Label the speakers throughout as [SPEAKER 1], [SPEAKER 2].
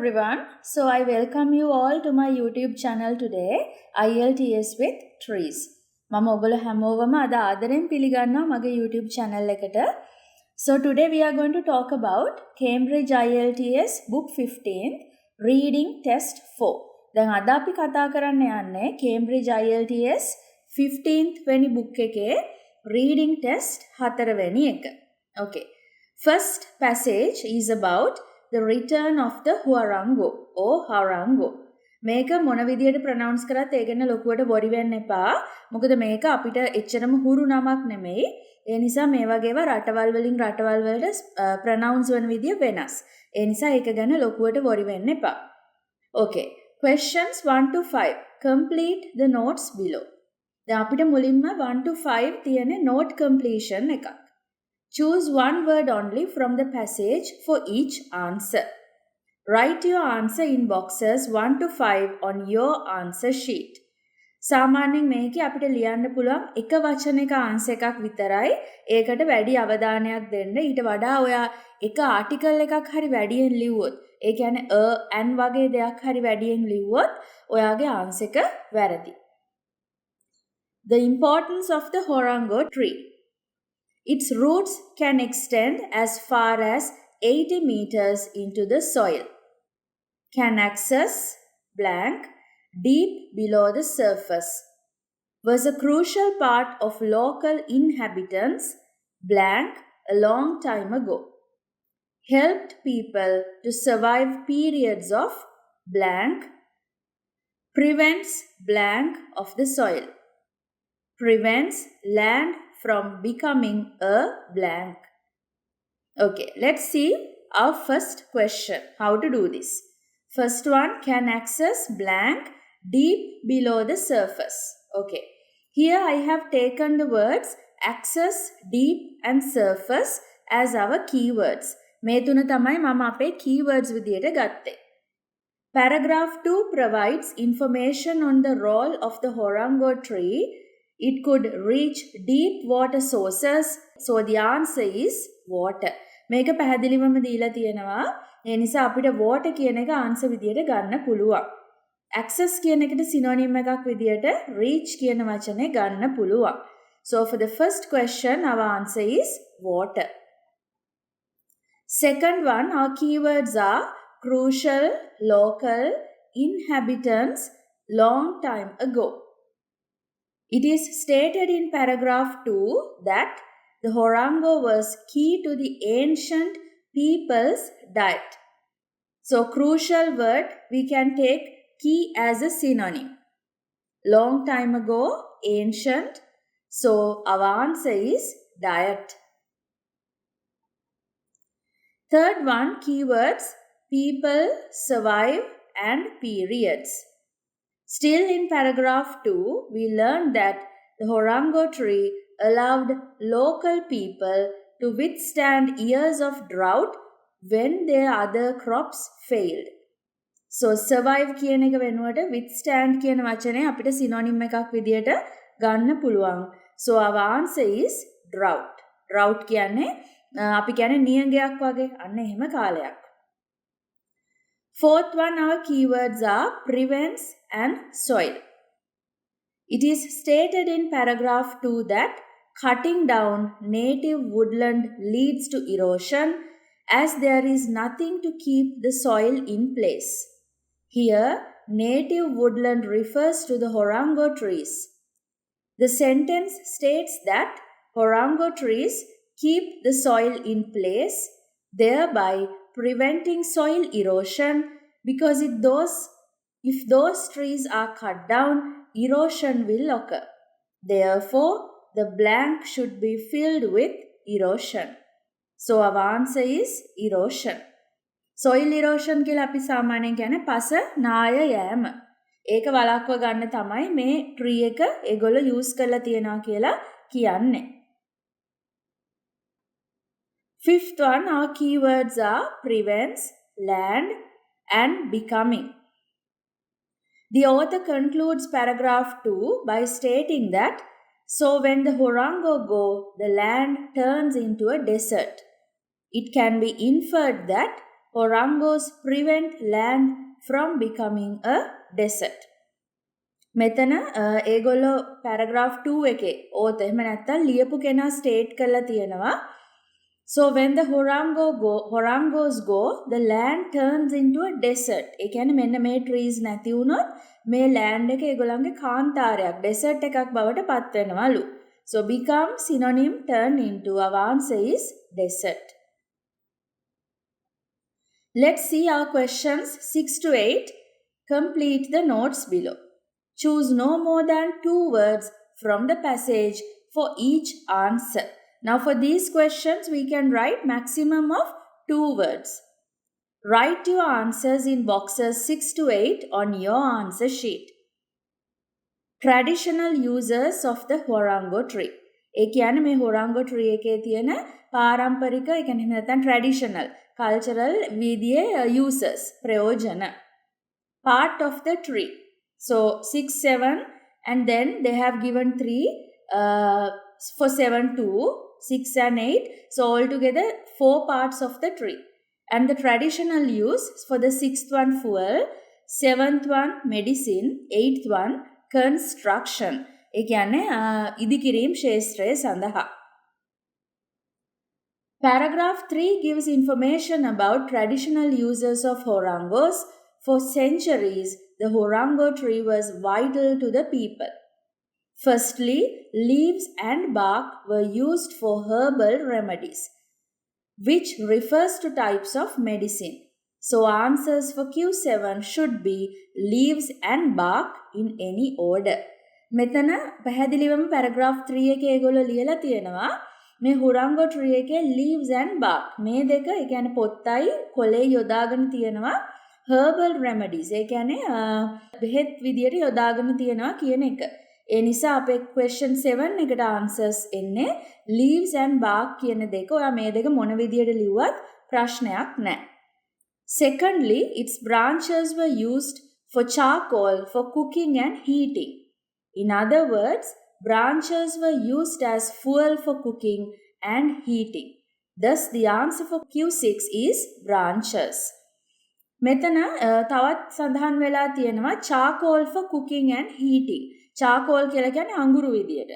[SPEAKER 1] everyone. So I welcome you all to my YouTube channel today, IELTS with Trees. මම ඔයගොල්ලෝ හැමෝවම අද ආදරෙන් පිළිගන්නවා මගේ YouTube channel එකට. So today we are going to talk about Cambridge IELTS Book 15 Reading Test 4. දැන් අද අපි කතා කරන්න යන්නේ Cambridge IELTS 15th වෙනි book එකේ reading test 4 වෙනි එක. Okay. First passage is about the return of the huarango or harango. මේක මොන විදියට ප්‍රොනවුන්ස් කරත් ඒ ගැන ලොකුවට බොරි වෙන්න එපා. මොකද මේක අපිට එච්චරම හුරු නමක් නෙමෙයි. ඒ නිසා මේ වගේව රටවල් වලින් රටවල් වලට ප්‍රොනවුන්ස් වන විදිය වෙනස්. ඒ නිසා ඒක ගැන ලොකුවට බොරි වෙන්න එපා. Okay. Questions 1 to 5. Complete the notes below. දැන් අපිට මුලින්ම 1 to 5 තියෙන note completion එකක්. Choose one word only from the passage for each answer. Write your answer in boxes 1 to 5 on your answer sheet. සාමාන්‍යයෙන් මේකේ අපිට ලියන්න පුළුවන් එක වචනයක ආන්සර් එකක් විතරයි. ඒකට වැඩි අවධානයක් දෙන්න. ඊට වඩා ඔයා එක ආටිකල් එකක් හරි වැඩියෙන් ලිව්වොත්, ඒ කියන්නේ and වගේ දෙයක් හරි වැඩියෙන් ලිව්වොත් ඔයාගේ ආන්සර් එක වැරදි. The importance of the horango tree. Its roots can extend as far as 80 meters into the soil. Can access blank deep below the surface. Was a crucial part of local inhabitants blank a long time ago. Helped people to survive periods of blank. Prevents blank of the soil. Prevents land from becoming a blank. Okay, let's see our first question. How to do this? First one, can access blank deep below the surface. Okay, here I have taken the words access, deep and surface as our keywords. මේ තුන තමයි මම අපේ keywords විදියට ගත්තේ. Paragraph 2 provides information on the role of the horango tree. It could reach deep water sources. So the answer is water. මේක පැහැදිලිවම දීලා තියෙනවා. ඒ නිසා අපිට water කියන එක answer විදියට ගන්න පුළුවන්. access කියන එකට synonym එකක් විදියට reach කියන වචනේ ගන්න පුළුවන්. So for the first question our answer is water. Second one, our keywords are crucial, local, inhabitants, long time ago. It is stated in paragraph 2 that the horango was key to the ancient people's diet. So crucial word, we can take key as a synonym. Long time ago, ancient. So our answer is diet. Third one, keywords, people, survive and periods. Still in paragraph 2, we learned that the horango tree allowed local people to withstand years of drought when their other crops failed. So survive කියන එක වෙනුවට withstand කියන වචනේ අපිට synonym එකක් විදියට ගන්න පුළුවන්. So our answer is drought. Drought කියන්නේ අපි කියන්නේ නියඟයක් වගේ අන්න එහෙම කාලයක්. Fourth one, our keywords are prevents and soil. It is stated in paragraph 2 that cutting down native woodland leads to erosion as there is nothing to keep the soil in place. Here, native woodland refers to the horango trees. The sentence states that horango trees keep the soil in place, thereby preventing soil erosion, because if those trees are cut down, erosion will occur. Therefore, the blank should be filled with erosion. So our answer is erosion. Soil erosion කියලා අපි සාමාන්‍යයෙන් කියන්නේ පස නාය යෑම. ඒක වළක්ව ගන්න තමයි මේ tree එක ඒගොල්ලෝ use කරලා තියනවා කියලා කියන්නේ. Fifth one, our keywords are prevents, land and becoming. The author concludes paragraph 2 by stating that, so when the horango go, the land turns into a desert. It can be inferred that Horangos prevent land from becoming a desert. මෙතන ඒගොල්ලෝ paragraph 2 එකේ ඕත එහෙම නැත්තම් ලියපු කෙනා state කරලා තියෙනවා. So when the horangos go, the land turns into a desert. ඒ කියන්නේ මෙන්න මේ trees නැති වුණොත් මේ land එක ඒගොල්ලන්ගේ කාන්තාරයක් desert එකක් බවට පත් වෙනවලු. So become synonym turn into. Our answer is desert. Let's see our questions 6 to 8. Complete the notes below. Choose no more than 2 words from the passage for each answer. Now for these questions, we can write maximum of 2 words. Write your answers in boxes 6 to 8 on your answer sheet. Traditional uses of the horango tree. ඒ කියන්නේ මේ horango tree එකේ තියෙන පාරම්පරික ඒ කියන්නේ නැත්නම් traditional cultural විදියේ uses ප්‍රයෝජන. Part of the tree. So 6, 7 and then they have given 3 for 7 2, 6 and 8. So altogether 4 parts of the tree. And the traditional use for the 6th one fuel, 7th one medicine, 8th one construction. ඒ කියන්නේ ඉදිකිරීම් ශාස්ත්‍රය සඳහා. Paragraph 3 gives information about traditional uses of horangos. For centuries, the horango tree was vital to the people. Firstly, leaves and bark were used for herbal remedies, which refers to types of medicine. So answers for Q7 should be leaves and bark in any order. මෙතන පැහැදිලිවම paragraph 3 එකේ ඒගොල්ලෝ ලියලා තියෙනවා මේ horango tree එකේ leaves and bark මේ දෙක ඒ කියන්නේ පොත්තයි කොළේ යොදාගෙන තියෙනවා herbal remedies. ඒ කියන්නේ බෙහෙත් විදියට යොදාගෙන තියෙනවා කියන එක. ඒ නිසා අපේ question 7 එකට answers එන්නේ leaves and bark කියන දෙක. ඔයා මේ දෙක මොන විදියට ලිව්වත් ප්‍රශ්නයක් නැහැ. Secondly, its branches were used for charcoal for cooking and heating. In other words, branches were used as fuel for cooking and heating. Thus, the answer for Q6 is branches. මෙතන තවත් සඳහන් වෙලා තියෙනවා charcoal for cooking and heating. charcoal කියලා කියන්නේ අඟුරු විදියට.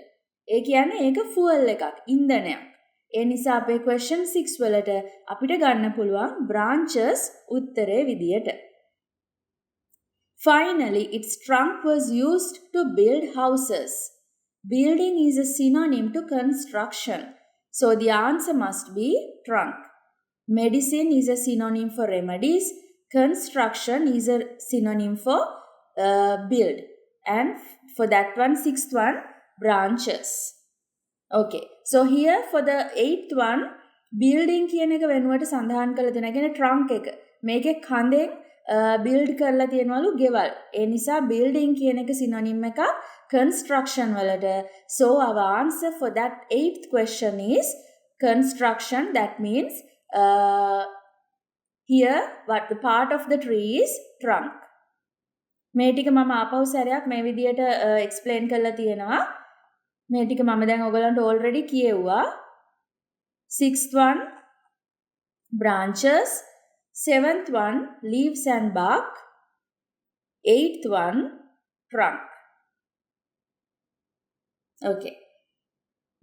[SPEAKER 1] ඒ කියන්නේ ඒක fuel එකක්, ඉන්ධනයක්. ඒ නිසා අපේ question 6 වලට අපිට ගන්න පුළුවන් branches උත්තරේ විදියට. Finally, its trunk was used to build houses. Building is a synonym to construction. So the answer must be trunk. Medicine is a synonym for remedies. Construction is a synonym for build. And for that one, 6th one, branches. Okay. So here for the 8th one, building කියන එක වෙනුවට සඳහන් කරලා තියෙනවා. කියන්නේ trunk එක. මේකේ කඳෙන් build කරලා තියෙනවලු ගෙවල්. ඒ නිසා building කියන එක synonym එකක් construction වලට. So our answer for that 8th question is construction. That means here what the part of the tree is trunk. මේ ටික මම ආපහු සැරයක් මේ විදියට explain කරලා තියෙනවා. මේ ටික මම දැන් ඔයගලන්ට already කියෙව්වා. 6th one branches, 7th one leaves and bark, 8th one trunk. Okay.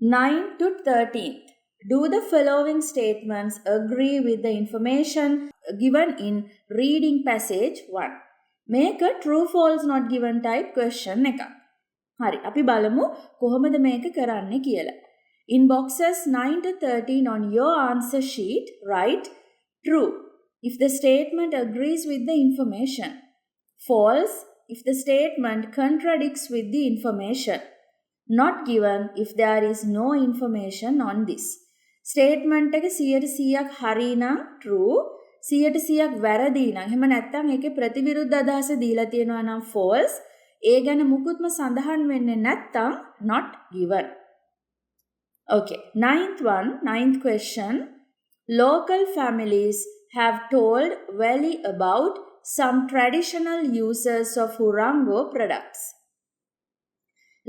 [SPEAKER 1] 9 to 13th. Do the following statements agree with the information given in reading passage 1? Make a true false not given type question එකක්. හරි. අපි බලමු කොහොමද මේක කරන්නේ කියලා. In boxes 9 to 13 on your answer sheet, write true if the statement agrees with the information. False if the statement contradicts with the information. Not given if there is no information on this. Statement එක 100%ක් හරි නම් true, 100%ක් වැරදි නම් එහෙම නැත්නම් ඒකේ ප්‍රතිවිරුද්ධ අදහස දීලා තියෙනවා නම් false, ඒ ගැන මුකුත්ම සඳහන් වෙන්නේ නැත්නම් not given. Okay, ninth question. Local families have told Valley about some traditional uses of Hurango products.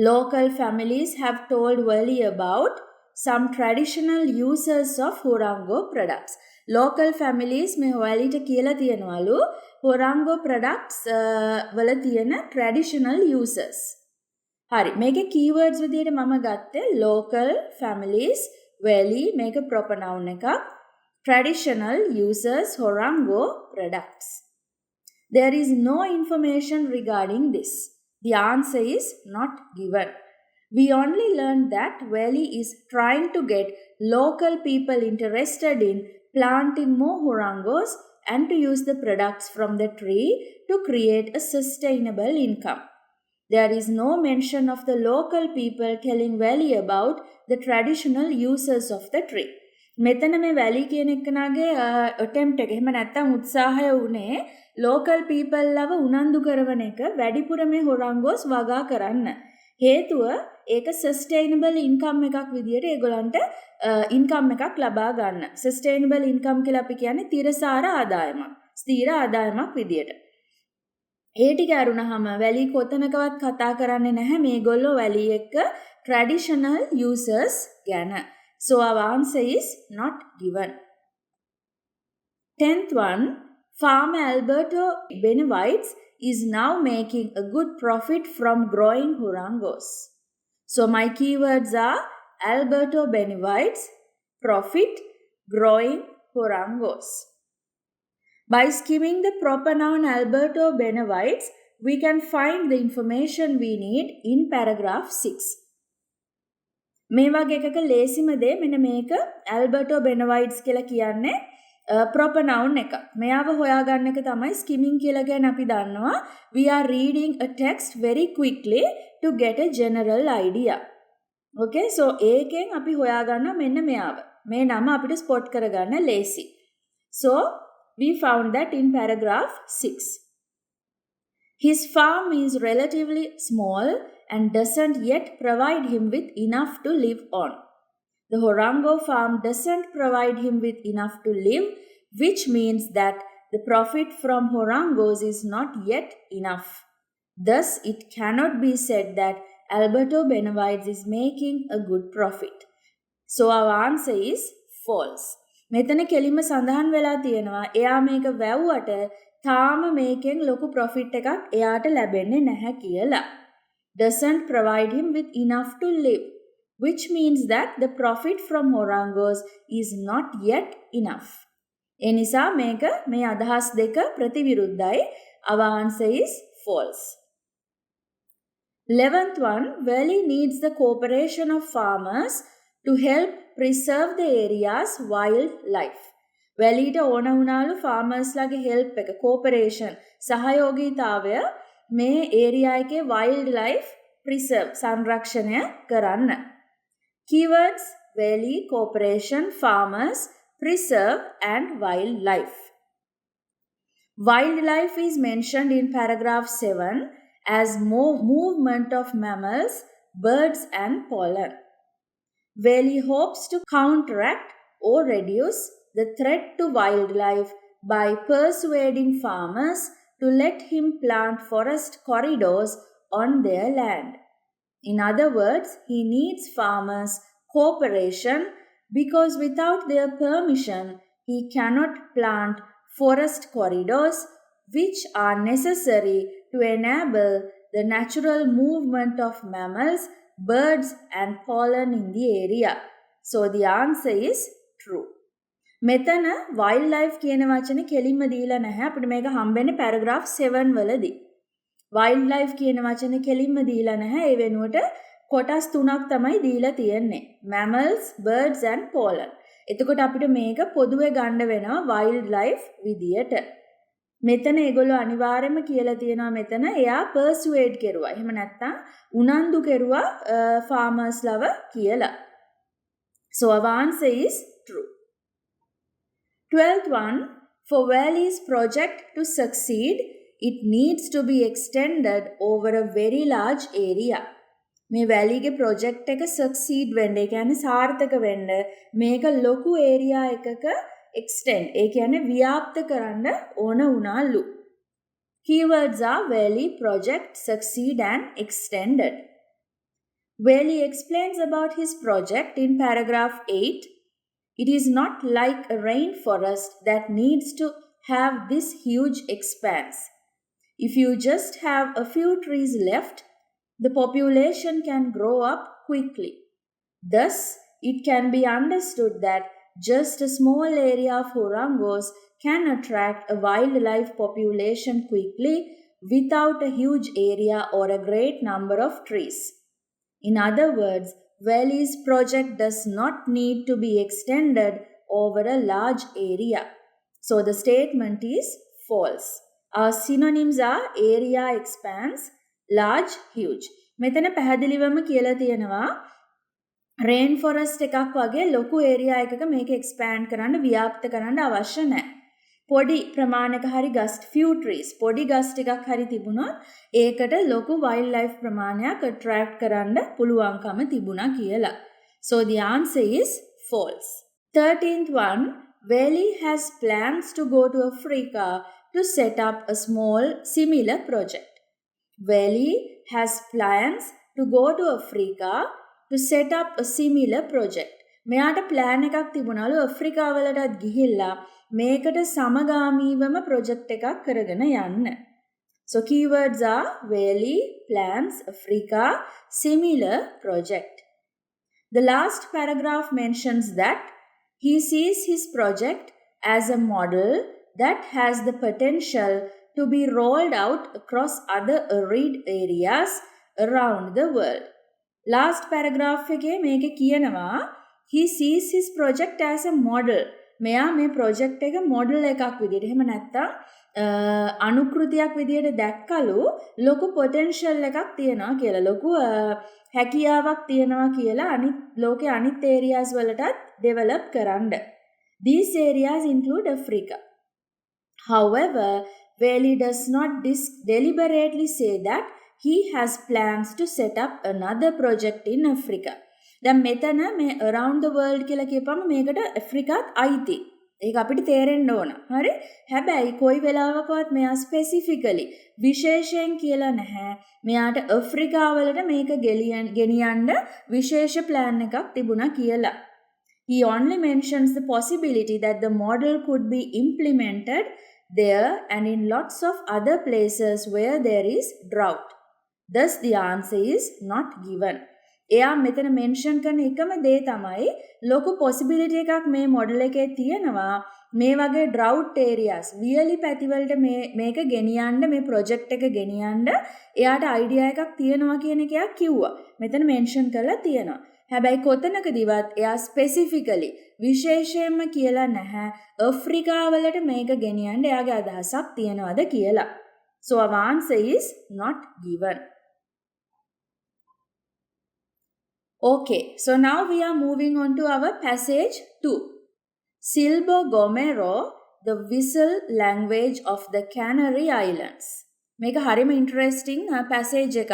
[SPEAKER 1] Local families have told Valley about some traditional uses of Hurango products. local families මේ හොයාලිට කියලා තියෙනවලු Horango products වල තියෙන traditional uses. හරි මේකේ keywords විදිහට මම ගත්තේ local families වලි මේක proper noun එකක් traditional uses Horango products. There is no information regarding this. The answer is not given. We only learned that Valley is trying to get local people interested in planting more Horangos and to use the products from the tree to create a sustainable income. There is no mention of the local people telling Valley about the traditional uses of the tree. මෙතන මේ වැලි කියන එකනාගේ attempt එක එහෙම නැත්තම් උත්සාහය උනේ local people ලව උනන්දු කරවන එක වැඩිපුර මේ හොරංගෝස් වගා කරන්න. හේතුව ඒක sustainable income එකක් විදියට ඒගොල්ලන්ට income එකක් ලබා ගන්න. sustainable income කියලා අපි කියන්නේ තිරසාර ආදායමක්. ස්ථිර ආදායමක් විදියට. ඒ ටික අරුණාම වැලි කොතනකවත් කතා කරන්නේ නැහැ මේගොල්ලෝ වැලි එක්ක traditional uses ගැන. So our answer is not given. 10th one, Farmer Alberto Benavides is now making a good profit from growing Horangos. So my keywords are Alberto Benavides, profit, growing Horangos. By skimming the proper noun Alberto Benavides, we can find the information we need in paragraph 6. මේ වගේ එකක ලේසිම දේ මෙන්න මේක ඇල්බර්ටෝ බෙනවයිඩ්ස් කියලා කියන්නේ proper noun එක. මෙයාව හොයාගන්න එක තමයි skimming කියලා කියන්නේ අපි දන්නවා. We are reading a text very quickly to get a general idea. Okay, so ඒකෙන් අපි හොයාගන්නවා මෙන්න මෙයාව. මේ නම අපිට spot කරගන්න ලේසි. So we found that in paragraph 6. His farm is relatively small and doesn't yet provide him with enough to live on. The Horango farm doesn't provide him with enough to live, which means that the profit from Horangos is not yet enough. Thus, it cannot be said that Alberto Benavides is making a good profit. So our answer is false. මෙතන කෙලින්ම සඳහන් වෙලා තියෙනවා එයා මේක වැව්වට තාම මේකෙන් ලොකු profit එකක් එයාට ලැබෙන්නේ නැහැ කියලා. Doesn't provide him with enough to live, which means that the profit from Horangos is not yet enough. ඒ නිසා මේක මේ අදහස් දෙක ප්‍රතිවිරුද්ධයි. Our answer is false. 11th one, Valley needs the cooperation of farmers to help preserve the area's wildlife. වැලිට ඕන වුණාලු farmers ලගේ help එක cooperation සහයෝගීතාවය මේ area එකේ wildlife preserve සංරක්ෂණය කරන්න. Keywords valley, cooperation, farmers, preserve and wildlife. Wildlife is mentioned in paragraph 7 as movement of mammals, birds and pollen. Valley hopes to counteract or reduce the threat to wildlife by persuading farmers to let him plant forest corridors on their land. In other words, he needs farmers' cooperation because without their permission, he cannot plant forest corridors which are necessary to enable the natural movement of mammals, birds and pollen in the area. So the answer is true. මෙතන wildlife කියන වචනේ කෙලින්ම දීලා නැහැ. අපිට මේක හම්බෙන්නේ paragraph 7 වලදී. wildlife කියන වචනේ කෙලින්ම දීලා නැහැ. ඒ වෙනුවට කොටස් තුනක් තමයි දීලා තියෙන්නේ. mammals, birds and pollen. එතකොට අපිට මේක පොදුවේ ගන්න වෙනවා wildlife විදියට. මෙතන ඒගොල්ලෝ අනිවාර්යයෙන්ම කියලා තියෙනවා මෙතන එයා persuade කෙරුවා. එහෙම නැත්නම් උනන්දු කෙරුවා farmers ලව කියලා. So our answer is true. 12th one, for Valley's project to succeed, it needs to be extended over a very large area. මේ වැලිගේ ප්‍රොජෙක්ට් එක සක්සීඩ් වෙන්න, ඒ කියන්නේ සාර්ථක වෙන්න මේක ලොකු ඒරියා එකක extend, ඒ කියන්නේ ව්‍යාප්ත කරන්න ඕන වුණාලු. Keywords are Valley, project, succeed and extended. Valley explains about his project in paragraph 8. It is not like a rainforest that needs to have this huge expanse. If you just have a few trees left, the population can grow up quickly. Thus, it can be understood that just a small area of orangos can attract a wildlife population quickly without a huge area or a great number of trees. In other words, Valley's project does not need to be extended over a large area. So the statement is false. Our synonyms are area expands, large, huge. මෙතන පැහැදිලිවම කියලා තියෙනවා rain forest එකක් වගේ ලොකු area එකක මේක expand කරන්න ව්‍යාප්ත කරන්න අවශ්‍ය නැහැ. පොඩි ප්‍රමාණයක හරි ගස්ට් few trees පොඩි ගස්ට් එකක් හරි තිබුණොත් ඒකට ලොකු වයිල්ඩ් ලයිෆ් ප්‍රමාණයක් attract කරන්න පුළුවන්කම තිබුණා කියලා. So the answer is false. 13th one, Valley has plans to go to Africa to set up a small similar project. Valley has plans to go to Africa to set up a similar project. මෙයාට plan එකක් තිබුණලු ඇෆ්‍රිකාවලටත් ගිහිල්ලා මේකට සමගාමීවම project එකක් කරගෙන යන්න. So keywords are Valley, plans, Africa, similar project. The last paragraph mentions that he sees his project as a model that has the potential to be rolled out across other arid areas around the world. Last paragraph එකේ මේකේ කියනවා he sees his project as a model. මෙයා මේ project එක model එකක් විදිහට එහෙම නැත්නම් අනුකෘතියක් විදිහට දැක්කලු ලොකු potential එකක් තියෙනවා කියලා ලොකු හැකියාවක් තියෙනවා කියලා අනිත් ලෝකේ අනිත් areas වලටත් develop කරන්න. These areas include Africa. However, Valley does not deliberately say that he has plans to set up another project in Africa. දැන් මෙතන මේ around the world කියලා කියපම මේකට ඇෆ්‍රිකාත් අයිති. ඒක අපිට තේරෙන්න ඕන. හරි? හැබැයි කොයි වෙලාවකවත් මෙයා specifically විශේෂයෙන් කියලා නැහැ. මෙයාට ඇෆ්‍රිකාවලට මේක ගෙනියන්න විශේෂ plan එකක් තිබුණා කියලා. He only mentions the possibility that the model could be implemented there and in lots of other places where there is drought. Thus the answer is not given. එයා මෙතන මෙන්ෂන් කරන එකම දේ තමයි ලොකු possibility එකක් මේ මොඩල් එකේ තියෙනවා මේ වගේ drought areas වියලි පැතිවලට මේක ගෙනියන්න මේ project එක ගෙනියන්න එයාට idea එකක් තියෙනවා කියන එක එයා කිව්වා. මෙතන මෙන්ෂන් කරලා තියෙනවා. හැබැයි කොතනකදීවත් එයා specifically විශේෂයෙන්ම කියලා නැහැ ඇෆ්‍රිකාවලට මේක ගෙනියන්න එයාගේ අදහසක් තියනවාද කියලා. So our answer is not given. Okay, so now we are moving on to our passage 2. Silbo Gomero, the whistle language of the Canary Islands. මේක හරිම interesting passage එකක්.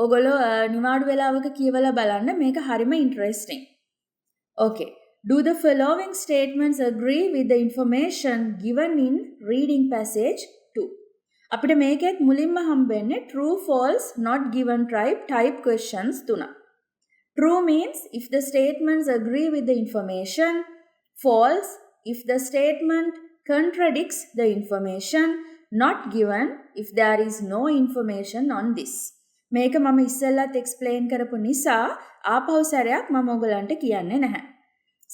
[SPEAKER 1] ඔයගොල්ලෝ නිවාඩු වෙලාවක කියවලා බලන්න මේක හරිම interesting. Okay, do the following statements agree with the information given in reading passage 2? අපිට මේකෙත් මුලින්ම හම්බෙන්නේ true false not given type questions තුනක්. True means if the statements agree with the information. False if the statement contradicts the information. Not given if there is no information on this. මේක මම ඉස්සෙල්ලත් explain කරපු නිසා ආපහු සැරයක් මම ඔයගලන්ට කියන්නේ නැහැ.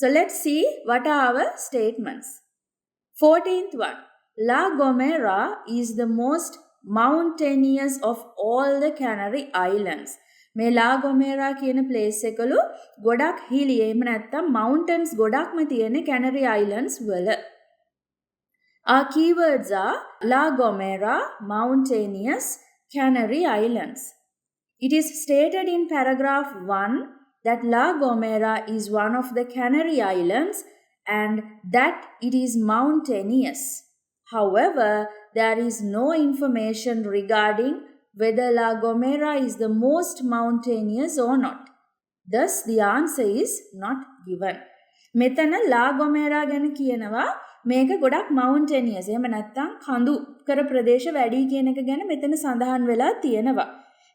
[SPEAKER 1] So let's see what are our statements. 14th one. La Gomera is the most mountainous of all the Canary Islands. මේ ලා ගොමේරා කියන ප්ලේස් එකලු ගොඩක් හිලි එහෙම නැත්නම් mountains ගොඩක්ම තියෙන Canary Islands වල. Our keywords are La Gomera, mountainous, Canary Islands. It is stated in paragraph 1 that La Gomera is one of the Canary Islands and that it is mountainous. However, there is no information regarding whether La Gomera is the most mountainous or not. Thus, the answer is not given. මෙතන La Gomera ගැන කියනවා මේක ගොඩක් mountainous. එහෙම නැත්නම් කඳු කර ප්‍රදේශ වැඩි කියන එක ගැන මෙතන සඳහන් වෙලා තියෙනවා.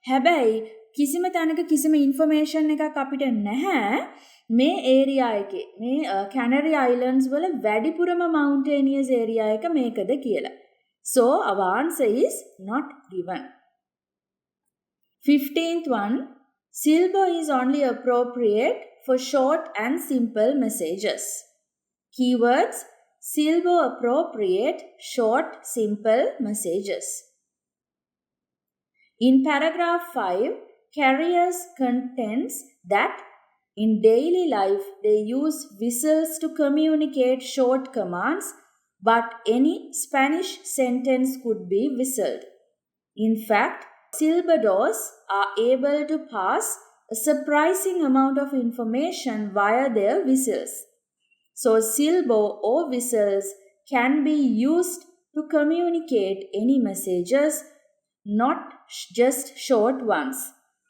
[SPEAKER 1] හැබැයි කිසිම තැනක කිසිම ඉන්ෆර්මේෂන් එකක් අපිට නැහැ මේ ඒරියා එකේ මේ කැනරි අයිලන්ඩ්ස් වල වැඩිපුරම මවුන්ටේනියස් ඒරියා එක මේකද කියලා. So our answer is not given. 15th one, silbo is only appropriate for short and simple messages. Keywords: silbo appropriate, short, simple messages. In paragraph 5, carriers contends that in daily life they use whistles to communicate short commands, but any Spanish sentence could be whistled. In fact, silbados are able to pass a surprising amount of information via their whistles. So, silbo or whistles can be used to communicate any messages, not just short ones.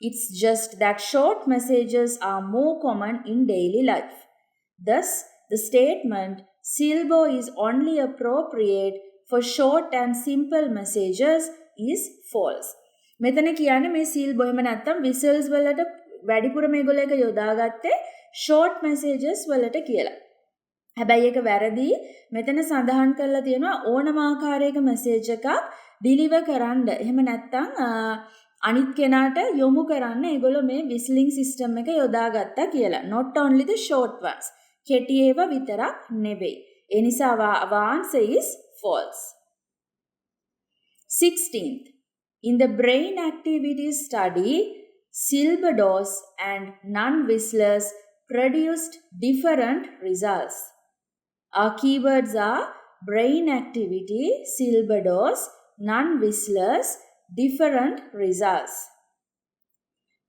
[SPEAKER 1] It's just that short messages are more common in daily life. Thus, the statement silbo is only appropriate for short and simple messages is false. මෙතන කියන්නේ මේ silbo එහෙම නැත්නම් whistles වලට වැඩිපුර මේගොල්ලෝ එක යොදාගත්තේ short messages වලට කියලා. හැබැයි ඒක වැරදි. මෙතන සඳහන් කරලා තියෙනවා ඕනම ආකාරයක message එකක් deliver කරන්න. එහෙම නැත්නම් අනිත් කෙනාට යොමු කරන්න ඒගොල්ලෝ මේ whistling system එක යොදාගත්තා කියලා. Not only the short ones. කෙටි ඒවා විතරක් නෙවෙයි. ඒ නිසා our answer is false. 16th. In the brain activity study, silbados and non-whistlers produced different results. Our keywords are brain activity, silbados, non-whistlers, different results.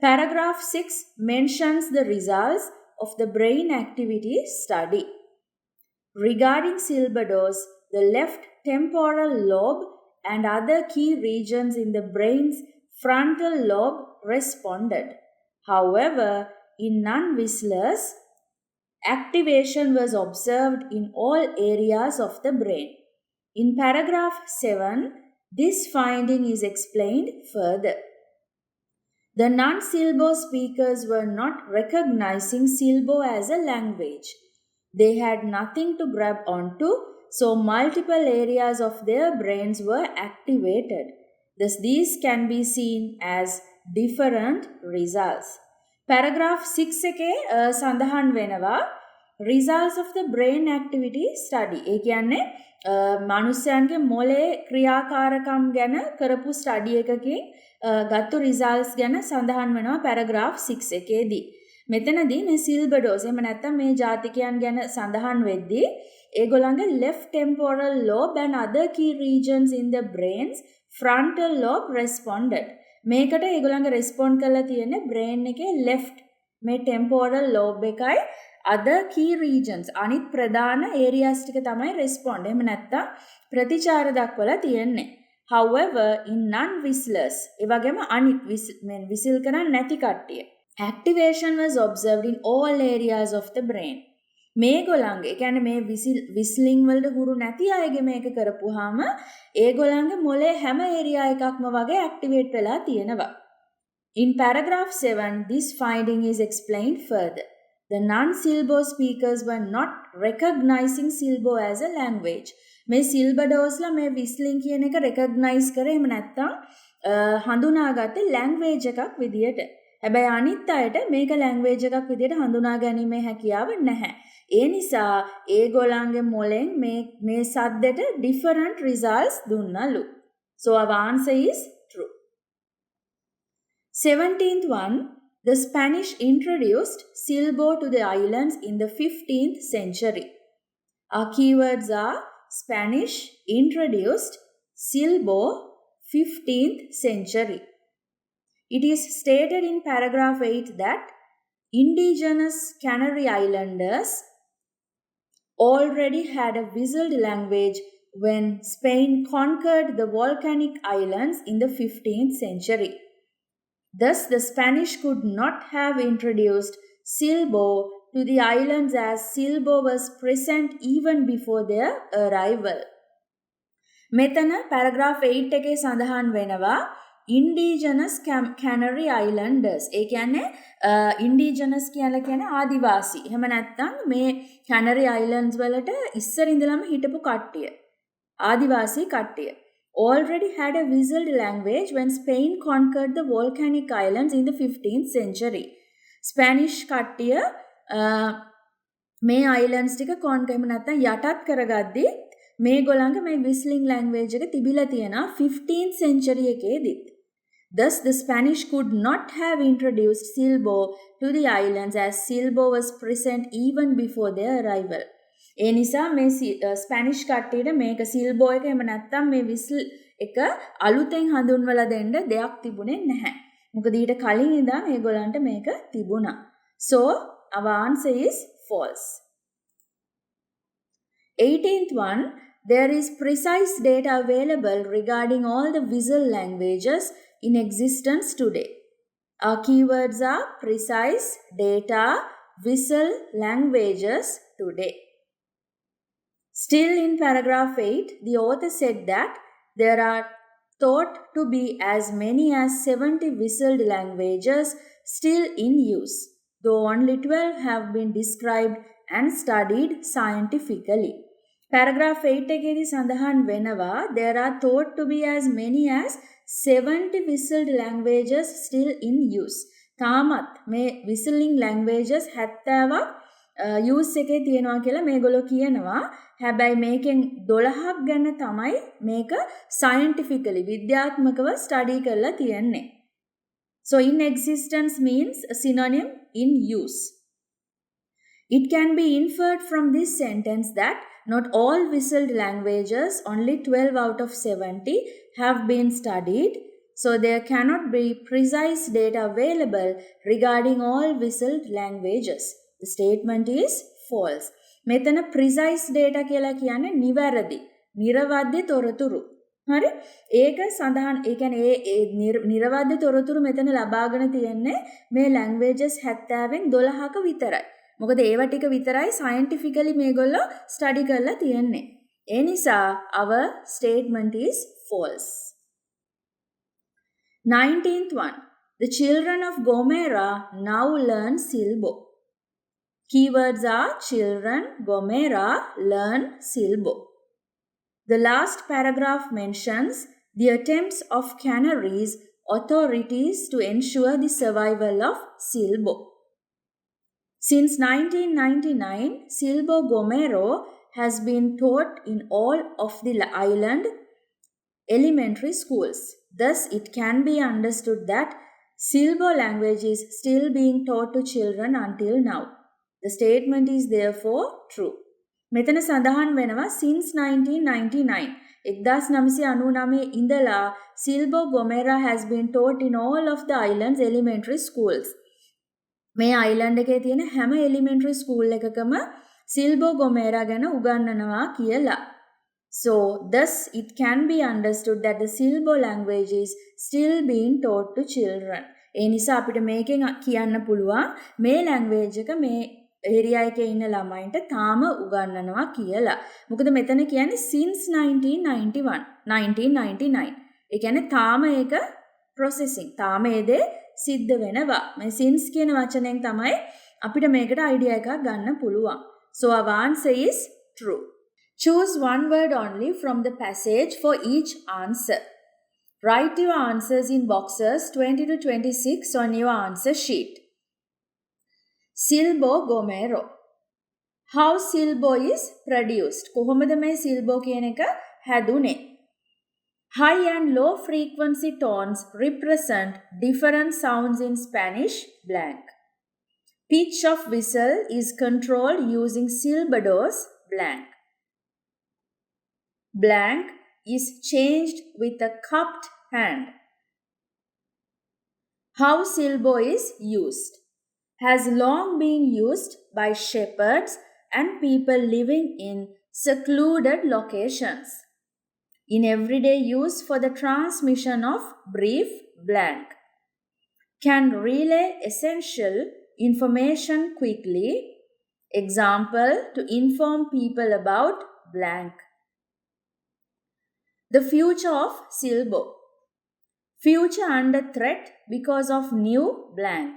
[SPEAKER 1] Paragraph 6 mentions the results of the brain activity study. Regarding silbados, the left temporal lobe and other key regions in the brain's frontal lobe responded. However, in non-whistlers, activation was observed in all areas of the brain. In paragraph 7, this finding is explained further. The non-silbo speakers were not recognizing silbo as a language. They had nothing to grab onto, so multiple areas of their brains were activated. Thus, these can be seen as different results. Paragraph 6 එකේ සඳහන් වෙනවා results of the brain activity study. ඒ කියන්නේ මනුස්සයන්ගේ මොලේ ක්‍රියාකාරකම් ගැන කරපු study එකකින් ගත්තු results ගැන සඳහන් වෙනවා paragraph 6 එකේදී. මෙතනදී මේ silbados එහෙම නැත්නම් මේ ජාතිකයන් ගැන සඳහන් වෙද්දී ඒගොල්ලන්ගේ left temporal lobe and other key regions in the brain's frontal lobe responded. මේකට ඒගොල්ලන්ගේ respond කරලා තියෙන්නේ brain එකේ left මේ temporal lobe එකයි other key regions අනිත් ප්‍රධාන areas ටික තමයි respond. එහෙම නැත්නම් ප්‍රතිචාර දක්වලා තියෙන්නේ. However, in non-whistlers ඒ වගේම අනිත් whistle කරන්නේ නැති කට්ටිය activation was observed in all areas of the brain. මේගොල්ලන්ගේ කියන්නේ මේ whistling වලට හුරු නැති අයගේ මේක කරපුවාම ඒගොල්ලන්ගේ මොලේ හැම ඒරියා එකක්ම වගේ activate වෙලා තියෙනවා. In paragraph 7, this finding is explained further. The non-silbo speakers were not recognizing silbo as a language. මේ silbadosලා මේ whistling කියන එක recognize කරේ එහෙම නැත්නම් හඳුනාගත්තේ language එකක් විදියට. හැබැයි අනිත් අයට මේක language එකක් විදියට හඳුනා ගැනීමේ හැකියාව නැහැ. ඒ නිසා ඒගොල්ලන්ගේ මොලෙන් මේ සද්දෙට different results දුන්නලු. So our answer is true. 17th one, the Spanish introduced silbo to the islands in the 15th century. Our keywords are Spanish introduced silbo 15th century. It is stated in paragraph 8 that indigenous Canary Islanders already had a whistled language when Spain conquered the volcanic islands in the 15th century. Thus, the Spanish could not have introduced silbo to the islands as silbo was present even before their arrival. මෙතන paragraph 8 එකේ සඳහන් වෙනවා indigenous Canary Islanders. ඒ කියන්නේ indigenous කියලා කියන්නේ ආදිවාසී. එහෙම නැත්නම් මේ Canary Islands වලට ඉස්සර ඉඳලම හිටපු කට්ටිය. ආදිවාසී කට්ටිය. Already had a whistled language when Spain conquered the volcanic islands in the 15th century. Spanish කට්ටිය මේ islands ටික conquer එහෙම නැත්නම් යටත් කරගද්දී මේගොල්ලන්ගේ මේ whistling language එක තිබිලා තියෙනවා 15th century එකේදීත්. Thus the Spanish could not have introduced Silbo to the islands as Silbo was present even before their arrival. ඒ නිසා මේ ස්පැනිෂ් කට්ටියට මේක සිල්බෝ එක එහෙම නැත්නම් මේ විස්ල් එක අලුතෙන් හඳුන්වලා දෙන්න දෙයක් තිබුණේ නැහැ. මොකද ඊට කලින් ඉඳන් මේගොල්ලන්ට මේක තිබුණා. So our answer is false. 18th one, there is precise data available regarding all the whistle languages in existence today. Our keywords are precise, data, whistle, languages today. Still in paragraph 8, the author said that there are thought to be as many as 70 whistled languages still in use, though only 12 have been described and studied scientifically. Paragraph 8 එකේදී සඳහන් වෙනවා there are thought to be as many as 70 whistled languages still in use. තාමත් මේ whistling languages 70ක් use එකේ තියෙනවා කියලා මේගොල්ලෝ කියනවා. හැබැයි මේකෙන් 12ක් ගැන තමයි මේක scientifically විද්‍යාත්මකව study කරලා තියෙන්නේ. So in existence means a synonym in use. It can be inferred from this sentence that not all whistled languages, only 12 out of 70, have been studied. So there cannot be precise data available regarding all whistled languages. The statement is false. මෙතන precise data කියලා කියන්නේ නිවැරදි, නිර්වද්‍ය තොරතුරු. හරි? ඒක සඳහන් ඒ කියන්නේ ඒ නිර්වද්‍ය තොරතුරු මෙතන ලබාගෙන තියෙන්නේ මේ languages 70න් 12ක විතරයි. මොකද ඒව ටික විතරයි scientifically මේගොල්ලෝ study කරලා තියෙන්නේ. ඒ නිසා our statement is false. 19th one. The children of Gomera now learn Silbo. Keywords are children, Gomera, learn Silbo. The last paragraph mentions the attempts of Canaries authorities to ensure the survival of Silbo. Since 1999, Silbo Gomero has been taught in all of the island elementary schools. Thus, it can be understood that Silbo language is still being taught to children until now. The statement is therefore true. මෙතන සඳහන් වෙනවා since 1999 1999 ඉඳලා Silbo Gomera has been taught in all of the islands elementary schools. මේ island එකේ තියෙන හැම elementary school එකකම Silbo Gomera ගැන උගන්වනවා කියලා. So thus it can be understood that the Silbo language is still being taught to children. ඒ නිසා අපිට මේකෙන් කියන්න පුළුවන් මේ language එක මේ area එකේ ඉන්න ළමයින්ට තාම උගන්වනවා කියලා. මොකද මෙතන කියන්නේ since 1999. ඒ කියන්නේ තාම ඒක processing. තාම ඒ දේ සිද්ධ වෙනවා. මේ since කියන වචනයෙන් තමයි අපිට මේකට idea එකක් ගන්න පුළුවන්. So our answer is true. Choose one word only from the passage for each answer. Write your answers in boxes 20 to 26 on your answer sheet. Silbo Gomero. How Silbo is produced? කොහොමද මේ Silbo කියන එක හැදුනේ? High and low frequency tones represent different sounds in Spanish blank. Pitch of whistle is controlled using silbados blank. Blank is changed with a cupped hand. How Silbo is used? Has long been used by shepherds and people living in secluded locations. In everyday use for the transmission of brief blank. Can relay essential information quickly. Example, to inform people about blank. The future of Silbo. Future under threat because of new blank.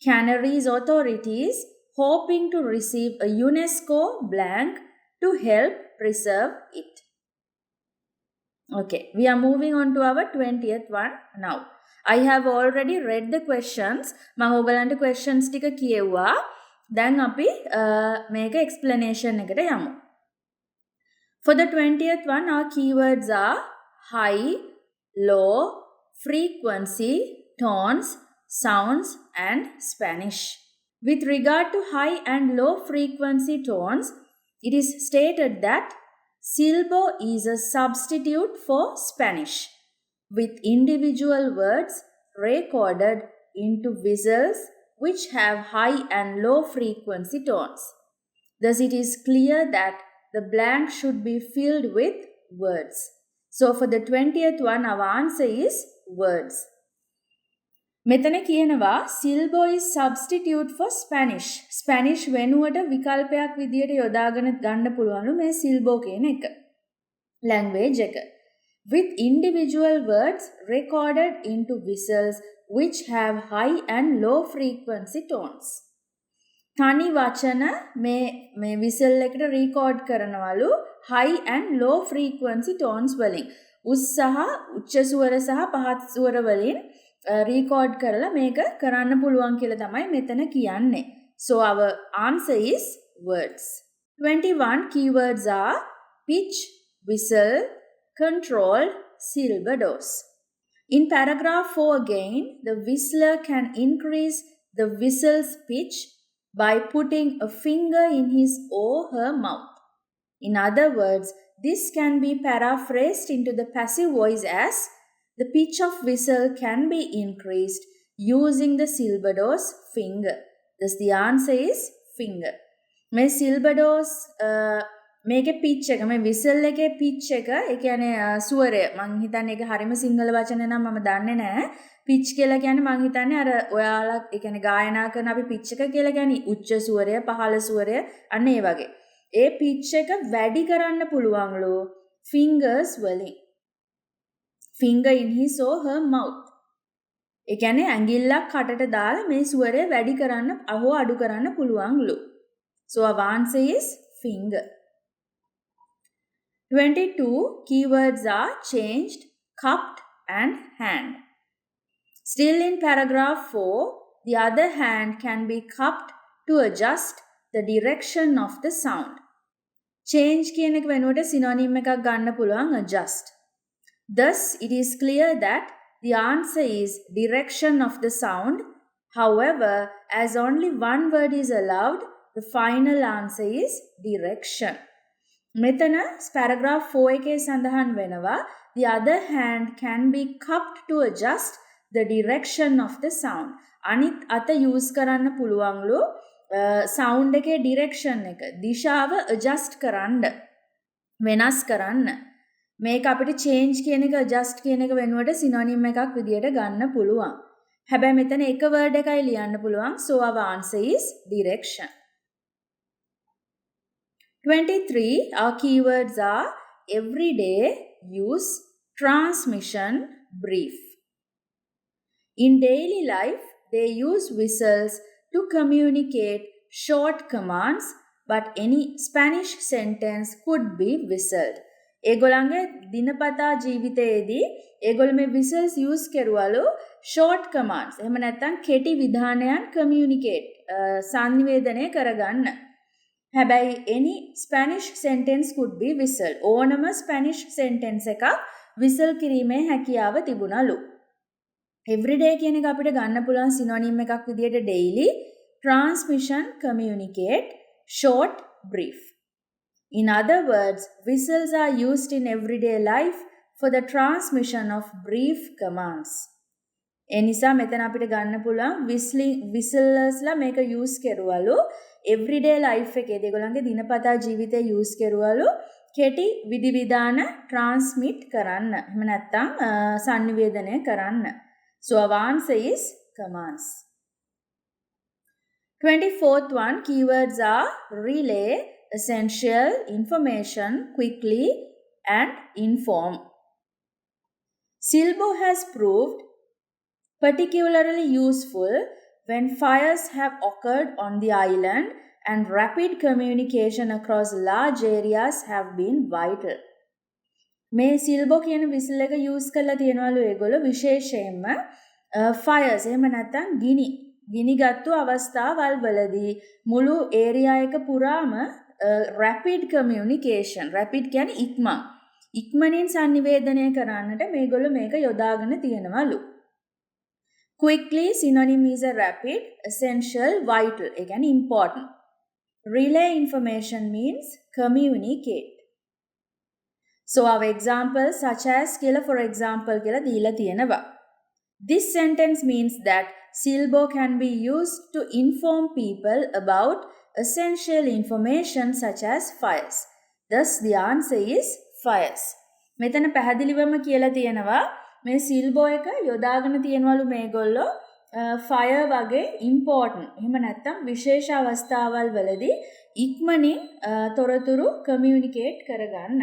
[SPEAKER 1] Canaries authorities hoping to receive a UNESCO blank to help preserve it. Okay, we are moving on to our 20th one now. I have already read the questions. මම ඔයගලන්ට questions ටික කියෙව්වා. දැන් අපි මේක explanation එකට යමු. For the 20th one, our keywords are high, low, frequency, tones, sounds, and Spanish. With regard to high and low frequency tones, it is stated that silbo is a substitute for Spanish, with individual words recorded into whistles which have high and low frequency tones. Thus, it is clear that the blank should be filled with words. So, for the 20th one, our answer is words. මෙතන කියනවා silbo is substitute for Spanish. Spanish වෙනුවට විකල්පයක් විදියට යොදාගෙන ගන්න පුළුවන්ලු මේ silbo කියන එක. Language එක. With individual words recorded into whistles which have high and low frequency tones. තනි වචන මේ whistle එකට record කරනවලු high and low frequency tones වලින්. උස් සහ උච්ච ස්වර සහ පහත් ස්වර වලින් record කරලා මේක කරන්න පුළුවන් කියලා තමයි මෙතන කියන්නේ. So our answer is words. 21 keywords are pitch, whistle, control, silver dose. In paragraph 4 again, the whistler can increase the whistle's pitch by putting a finger in his or her mouth. In other words, this can be paraphrased into the passive voice as the pitch of whistle can be increased using the silbados finger. Thus the answer is finger. මේ silbados මේකේ pitch එක මේ whistle එකේ pitch එක ඒ කියන්නේ ස්වරය මං හිතන්නේ ඒක හරියම සිංහල වචන නම් මම දන්නේ නැහැ. pitch කියලා කියන්නේ මං හිතන්නේ අර ඔයාලා ඒ කියන්නේ ගායනා කරන අපි pitch එක කියලා කියන්නේ උච්ච ස්වරය පහළ ස්වරය අන්න ඒ වගේ. ඒ pitch එක වැඩි කරන්න පුළුවන්ලු fingers වලින්. Finger in his or her mouth. ඒ කියන්නේ ඇඟිල්ලක් කටට දාලා මේ ස්වරය වැඩි කරන්න අහෝ අඩු කරන්න පුළුවන්ලු. So our answer is finger. 22 keywords are changed, cupped and hand. Still in paragraph 4, the other hand can be cupped to adjust the direction of the sound. Change කියන එක වෙනුවට synonym එකක් ගන්න පුළුවන් adjust. Thus, it is clear that the answer is direction of the sound. However, as only one word is allowed, the final answer is direction. මෙතන paragraph 4 එකේ සඳහන් වෙනවා the other hand can be cupped to adjust the direction of the sound. අනිත් අත use කරන්න පුළුවන්ලු sound එකේ direction එක දිශාව adjust කරන්න වෙනස් කරන්න. මේක අපිට change කියන එක adjust කියන එක වෙනුවට synonym එකක් විදියට ගන්න පුළුවන්. හැබැයි මෙතන එක word එකයි ලියන්න පුළුවන්. So our answer is direction. 23 our keywords are everyday use, transmission, brief. In daily life they use whistles to communicate short commands, but any Spanish sentence could be whistled. ඒගොල්ලන්ගේ දිනපතා ජීවිතයේදී ඒගොල්ලෝ මේ whistles use කරුවලු short commands. එහෙම නැත්නම් කෙටි විධානයන් communicate සංනිවේදනය කරගන්න. හැබැයි any Spanish sentence could be whistled. ඕනම Spanish sentence එකක් whistle කිරීමේ හැකියාව තිබුණලු. everyday කියන එක අපිට ගන්න පුළුවන් synonym එකක් විදියට daily, transmission, communicate, short, brief. In other words, whistles are used in everyday life for the transmission of brief commands. ඒ නිසා මෙතන අපිට ගන්න පුළුවන් whistlersලා මේක use කරුවලු everyday life එකේදී ඒගොල්ලන්ගේ දිනපතා ජීවිතේ use කරුවලු කෙටි විධිවිධාන transmit කරන්න. එහෙම නැත්නම් සංනිවේදනය කරන්න. So our answer is commands. 24th one keywords are relay, essential, information, quickly and inform. Silbo has proved particularly useful when fires have occurred on the island and rapid communication across large areas have been vital. මේ සිල්බෝ කියන whistle එක use කරලා තියනවලු ඒගොල්ලෝ විශේෂයෙන්ම fires එහෙම නැත්නම් ගිනිගත්තු අවස්ථාවල් වලදී මුළු ඒරියා එක පුරාම rapid communication rapid කියන්නේ ඉක්මනින් sannivedanaya කරන්නට මේගොල්ලෝ මේක යොදාගෙන තියනවලු. Quickly synonym is a rapid, essential, vital. Again, important. Relay information means communicate. So our examples such as kila for example kila dila tiyenawa. This sentence means that Silbo can be used to inform people about essential information such as fires. Thus the answer is fires. මෙතන පැහැදිලිවම කියලා තියෙනවා මේ සිල්බෝ එක යොදාගෙන තියනවලු මේගොල්ලෝ fire වගේ important එහෙම නැත්නම් විශේෂ අවස්ථාවල් වලදී ඉක්මනින් තොරතුරු කමියුනිකේට් කරගන්න.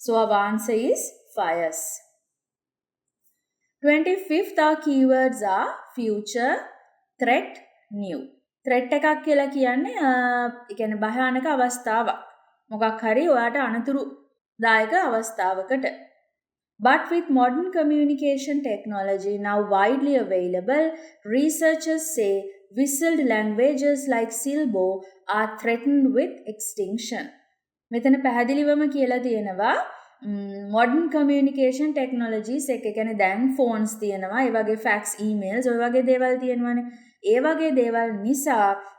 [SPEAKER 1] So our answer is fires. 25th our keywords are future, threat, new. threat එකක් කියලා කියන්නේ ඒ කියන්නේ භයානක අවස්ථාවක්. මොකක් හරි ඔයාට අනතුරුදායක අවස්ථාවකට. But with modern communication technology now widely available, researchers say whistled languages like Silbo are threatened with extinction. මෙතන පැහැදිලිවම කියලා තියෙනවා modern communication technologies එක කියන්නේ දැන් phones තියෙනවා ඒ වගේ fax emails ඔය වගේ දේවල් තියෙනවානේ ඒ වගේ දේවල් නිසා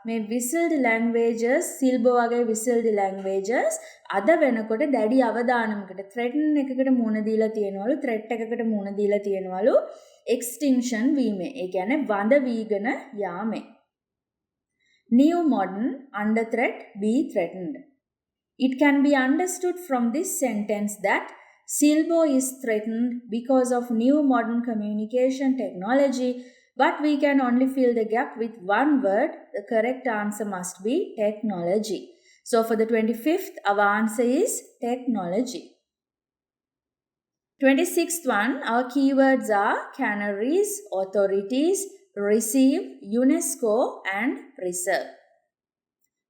[SPEAKER 1] මේ whistled languages Silbo වගේ whistled languages අද වෙනකොට දැඩි අවදානමකට threaten එකකට මුහුණ දීලා තියෙනවලු threat එකකට මුහුණ දීලා තියෙනවලු extinction වීමේ ඒ කියන්නේ වඳ වීගෙන යාමේ. New modern under threat be threatened. It can be understood from this sentence that Silbo is threatened because of new modern communication technology, but we can only fill the gap with one word. The correct answer must be technology. So for the 25th, our answer is technology. 26th one, our keywords are canaries, authorities, receive, UNESCO and preserve.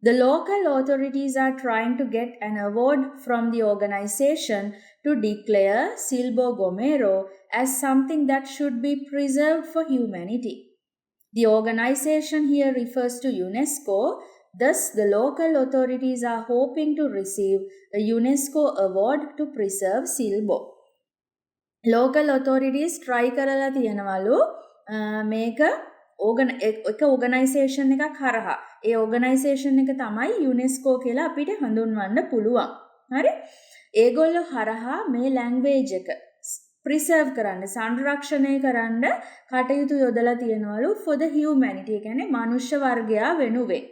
[SPEAKER 1] The local authorities are trying to get an award from the organization to declare Silbo Gomero as something that should be preserved for humanity. The organization here refers to UNESCO. Thus, the local authorities are hoping to receive a UNESCO award to preserve Silbo. Local authorities try කරලා තියනවලු මේක එක organisation එකක් හරහා ඒ organisation එක තමයි UNESCO කියලා අපිට හඳුන්වන්න පුළුවන්. හරි? ඒගොල්ලෝ හරහා මේ ලැන්ග්වේජ් එක ප්‍රිසර්ව් කරන්න, සංරක්ෂණය කරන්න කටයුතු යොදලා තියෙනවලු for the humanity. ඒ කියන්නේ මනුෂ්‍ය වර්ගයා වෙනුවෙන්.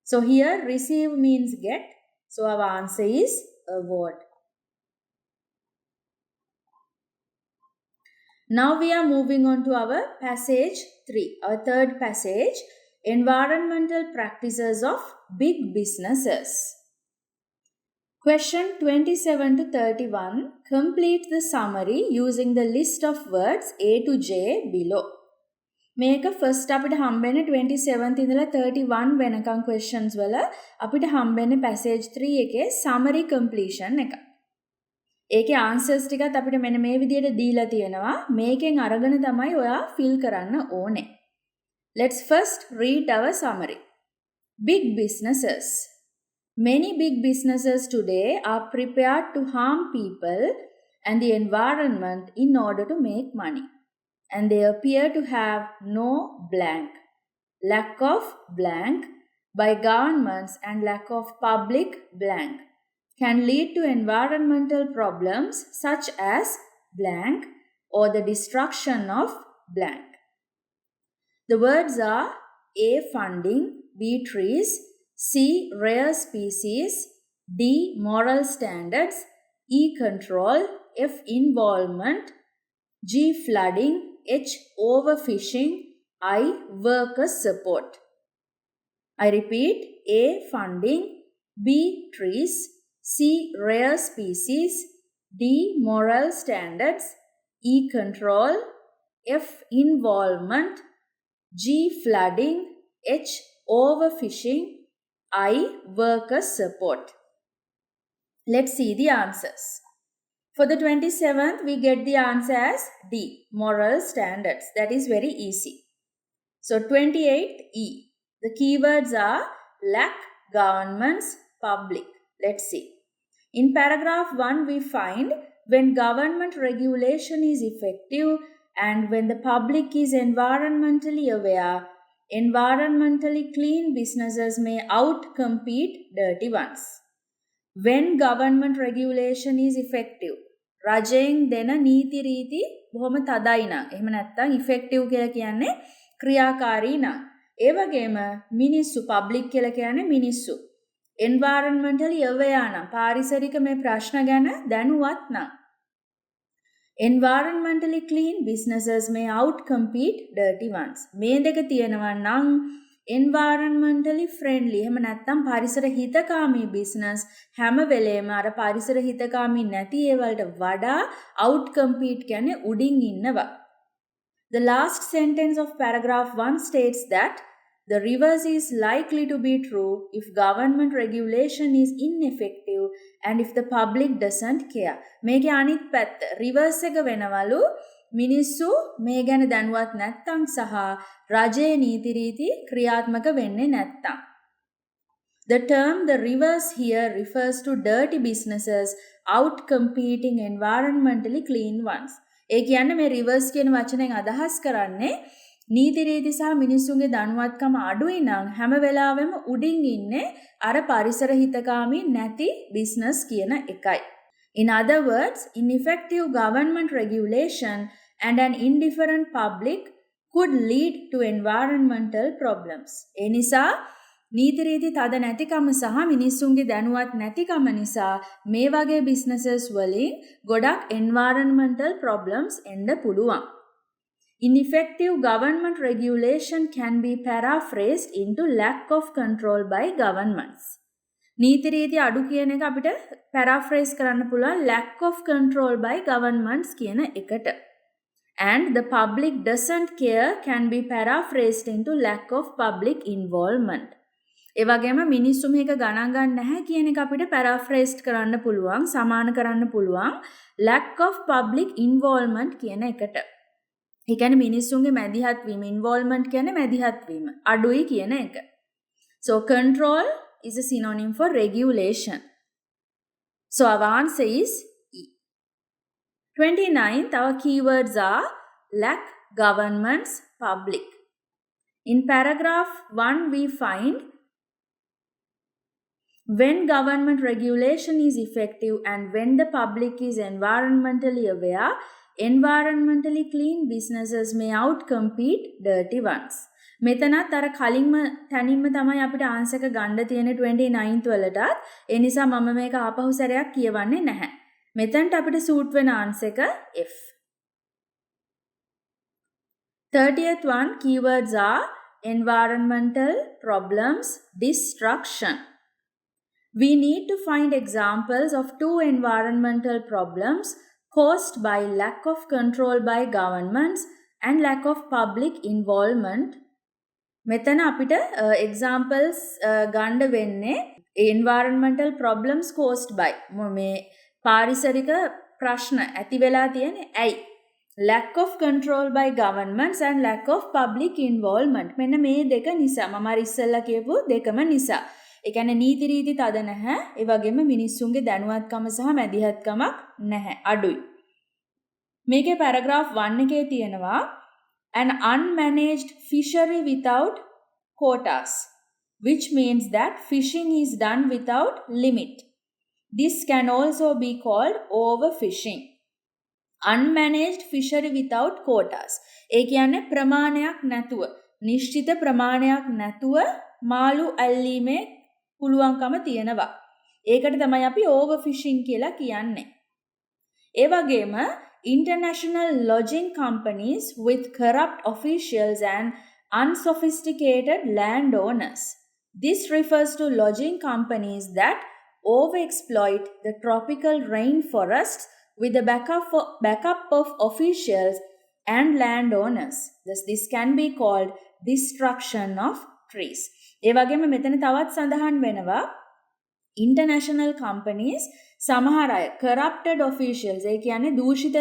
[SPEAKER 1] So here receive means get. So our answer is award. Now we are moving on to our passage 3, our third passage, environmental practices of big businesses. Question 27 to 31, complete the summary using the list of words A to J below. මේක first අපිට හම්බෙන්නේ 27 ඉඳලා 31 වෙනකන් questions වල අපිට හම්බෙන්නේ passage 3 එකේ summary completion එක. ඒකේ answers ටිකත් අපිට මෙන්න මේ විදිහට දීලා තියෙනවා. මේකෙන් අරගෙන තමයි ඔයා fill කරන්න ඕනේ. Let's first read our summary. Big businesses. Many big businesses today are prepared to harm people and the environment in order to make money. And they appear to have no blank, lack of blank by governments and lack of public blank can lead to environmental problems such as blank or the destruction of blank. The words are A. Funding, B. Trees, C. Rare species, D. Moral standards, E. Control, F. Involvement, G. Flooding, H. Overfishing, I. Worker support. I repeat, A. Funding, B. Trees, C. Rare species, D. Moral standards. E. Control. F. Involvement. G. Flooding. H. Overfishing. I. Worker support. Let's see the answers. For the 27th, we get the answer as D. Moral standards. That is very easy. So 28th, E. The keywords are lack, governments, public. Let's see. In paragraph 1, we find when government regulation is effective and when the public is environmentally aware, environmentally clean businesses may outcompete dirty ones. When government regulation is effective, රජයෙන් දෙන නීති රීති බොහොම තදයි නම් එහෙම නැත්නම් effective කියලා කියන්නේ ක්‍රියාකාරී නම් ඒ වගේම මිනිස්සු පබ්ලික් කියලා කියන්නේ මිනිස්සු environmentally aware නම් පාරිසරික මේ ප්‍රශ්න ගැන දැනුවත් නම් environmentally clean businesses may outcompete dirty ones මේ දෙක තියෙනවා නම් environmentally friendly එහෙම නැත්නම් පරිසර හිතකාමී business හැම වෙලේම අර පරිසර හිතකාමී නැති ඒවලට වඩා outcompete කියන්නේ උඩින් ඉන්නවා. The last sentence of paragraph 1 states that the reverse is likely to be true if government regulation is ineffective and if the public doesn't care. මේකේ අනිත් පැත්ත reverse එක වෙනවලු මිනිස්සු මේ ගැන දැනුවත් නැත්තම් සහ රජයේ නීති රීති ක්‍රියාත්මක වෙන්නේ නැත්තම්. The term the reverse here refers to dirty businesses outcompeting environmentally clean ones. ඒ කියන්නේ මේ reverse කියන වචනයෙන් අදහස් කරන්නේ නීති රීති සහ මිනිස්සුන්ගේ දැනුවත්කම අඩුයි නම් හැම වෙලාවෙම උඩින් ඉන්නේ අර පරිසර හිතකාමී නැති business කියන එකයි. In other words, ineffective government regulation and an indifferent public could lead to environmental problems. ඒ නිසා නීති රීති තද නැතිකම සහ මිනිස්සුන්ගේ දැනුවත් නැතිකම නිසා මේ වගේ businesses වලින් ගොඩක් environmental problems එන්න පුළුවන්. Ineffective government regulation can be paraphrased into lack of control by governments. නීති රීති අඩු කියන එක අපිට paraphrase කරන්න පුළුවන් lack of control by governments කියන එකට. And the public doesn't care can be paraphrased into lack of public involvement. ඒ වගේම මිනිස්සු මේක ගණන් ගන්න නැහැ කියන එක අපිට paraphrase කරන්න පුළුවන් සමාන කරන්න පුළුවන් lack of public involvement කියන එකට. ඒ කියන්නේ මිනිස්සුන්ගේ මැදිහත් වීම involvement කියන්නේ මැදිහත් වීම අඩුයි කියන එක. So control is a synonym for regulation. So our answer is E. 29th, our keywords are lack, governments, public. In paragraph 1, we find when government regulation is effective and when the public is environmentally aware, environmentally clean businesses may outcompete dirty ones. මෙතනත් අර කලින්ම තනින්ම තමයි අපිට answer එක ගන්න තියෙන 29th වලටත් ඒ නිසා මම මේක ආපහු සැරයක් කියවන්නේ නැහැ. මෙතනට අපිට සූට් වෙන ආන්සර් එක F. 30th one keywords are environmental problems, destruction. We need to find examples of two environmental problems caused by lack of control by governments and lack of public involvement. මෙතන අපිට examples ගන්න වෙන්නේ environmental problems caused by මේ පාරිසරික ප්‍රශ්න ඇති වෙලා තියෙන්නේ ඇයි lack of control by governments and lack of public involvement මෙන්න මේ දෙක නිසා මම අර ඉස්සෙල්ලා කියපු දෙකම නිසා ඒ කියන්නේ නීති රීති තද නැහැ ඒ වගේම මිනිස්සුන්ගේ දැනුවත්කම සහ මැදිහත්කමක් නැහැ අඩුයි මේකේ paragraph 1 එකේ තියෙනවා an unmanaged fishery without quotas, which means that fishing is done without limit. This can also be called overfishing. Unmanaged fishery without quotas. ඒ කියන්නේ ප්‍රමාණයක් නැතුව, නිශ්චිත ප්‍රමාණයක් නැතුව මාළු අල්ලීමේ පුළුවන්කම තියෙනවා. ඒකට තමයි අපි overfishing කියලා කියන්නේ. ඒ වගේම international lodging companies with corrupt officials and unsophisticated landowners. This refers to lodging companies that overexploit the tropical rainforests with the backup of officials and landowners. Thus, this can be called destruction of trees. ඒ වගේම මෙතන තවත් සඳහන් වෙනවා international companies සමහර අය corrupted officials ඒ කියන්නේ දූෂිත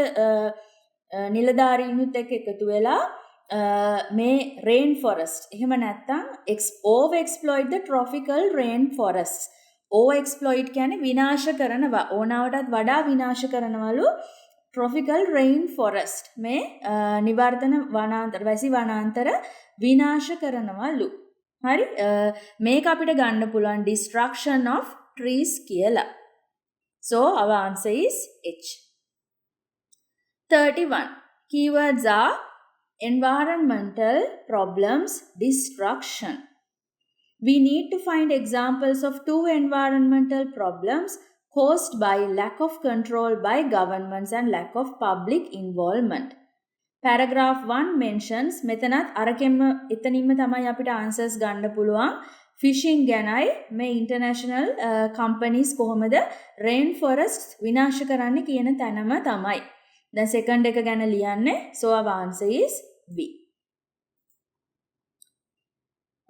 [SPEAKER 1] නිලධාරීනුත් එක්ක එකතු වෙලා මේ rain forest එහෙම නැත්නම් over exploit the tropical rain forests. over exploit කියන්නේ විනාශ කරනවා ඕනාවටත් වඩා විනාශ කරනවලු tropical rain forest මේ නිවර්තන වනාන්තර වැසි වනාන්තර විනාශ කරනවලු. හරි මේක අපිට ගන්න පුළුවන් destruction of trees කියලා. So our answer is H. 31. Keywords are environmental problems, destruction. We need to find examples of two environmental problems caused by lack of control by governments and lack of public involvement. Paragraph 1 mentions මෙතනත් අරකෙම එතනින්ම තමයි අපිට answers ගන්න පුළුවන්. Fishing ගැනයි මේ international companies කොහොමද rain forests විනාශ කරන්න කියන තැනම තමයි. දැන් second එක ගැන ලියන්නේ. So our answer is B.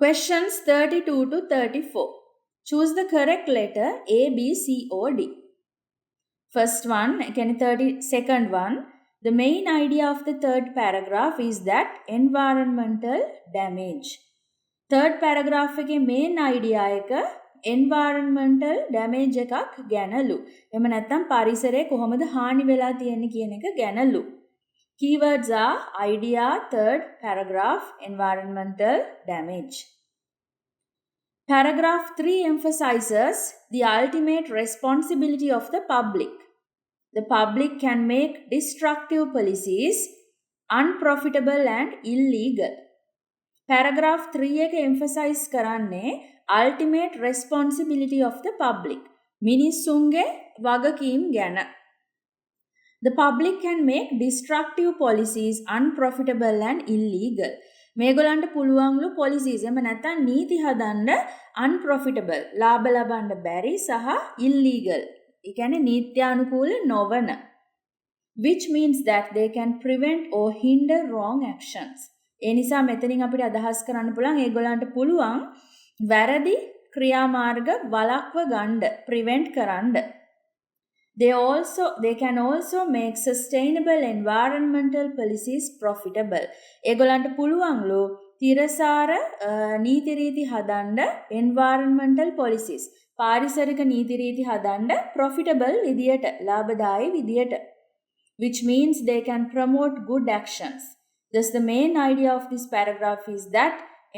[SPEAKER 1] Questions 32 to 34. Choose the correct letter A, B, C or D. First one, again 32nd one. The main idea of the third paragraph is that environmental damage. Third paragraph එකේ main idea එක environmental damage එකක් ගැනලු. එහෙම නැත්නම් පරිසරය කොහොමද හානි වෙලා තියෙන්නේ කියන එක ගැනලු. Keywords are idea, third paragraph, environmental damage. Paragraph 3 emphasizes the ultimate responsibility of the public. The public can make destructive policies unprofitable and illegal. Paragraph 3 එක emphasize කරන්නේ ultimate responsibility of the public. මිනිස්සුන්ගේ වගකීම් ගැන. The public can make destructive policies unprofitable and illegal. මේගොල්ලන්ට පුළුවන්ලු policies එහෙම නැත්නම් නීති හදන්න unprofitable ලාභ ලබන්න බැරි සහ illegal. ඒ කියන්නේ නීත්‍යානුකූල නොවන. Which means that they can prevent or hinder wrong actions. ඒ නිසා මෙතනින් අපිට අදහස් කරන්න පුළුවන් ඒගොල්ලන්ට පුළුවන් වැරදි ක්‍රියාමාර්ග වළක්ව ගන්න prevent කරන්න. They can also make sustainable environmental policies profitable. ඒගොල්ලන්ට පුළුවන්ලු තිරසාර නීති රීති හදන්න environmental policies පාරිසරික නීති රීති හදන්න profitable විදියට ලාභදායී විදියට. Which means they can promote good actions. Thus the main idea of this paragraph is that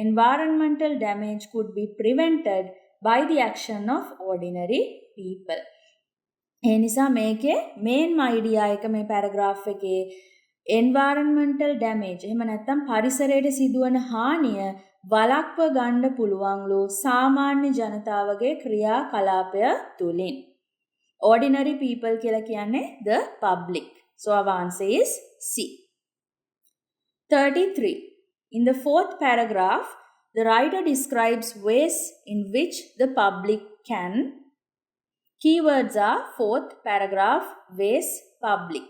[SPEAKER 1] environmental damage could be prevented by the action of ordinary people. ඒ නිසා මේකේ main idea එක මේ paragraph එකේ environmental damage එහෙම නැත්නම් පරිසරයට සිදුවන හානිය වළක්ව ගන්න පුළුවන්ලු සාමාන්‍ය ජනතාවගේ ක්‍රියාකලාපය තුලින්. Ordinary people කියලා කියන්නේ the public. So our answer is C. 33. In the fourth paragraph, the writer describes ways in which the public can. Keywords are fourth paragraph, ways, public.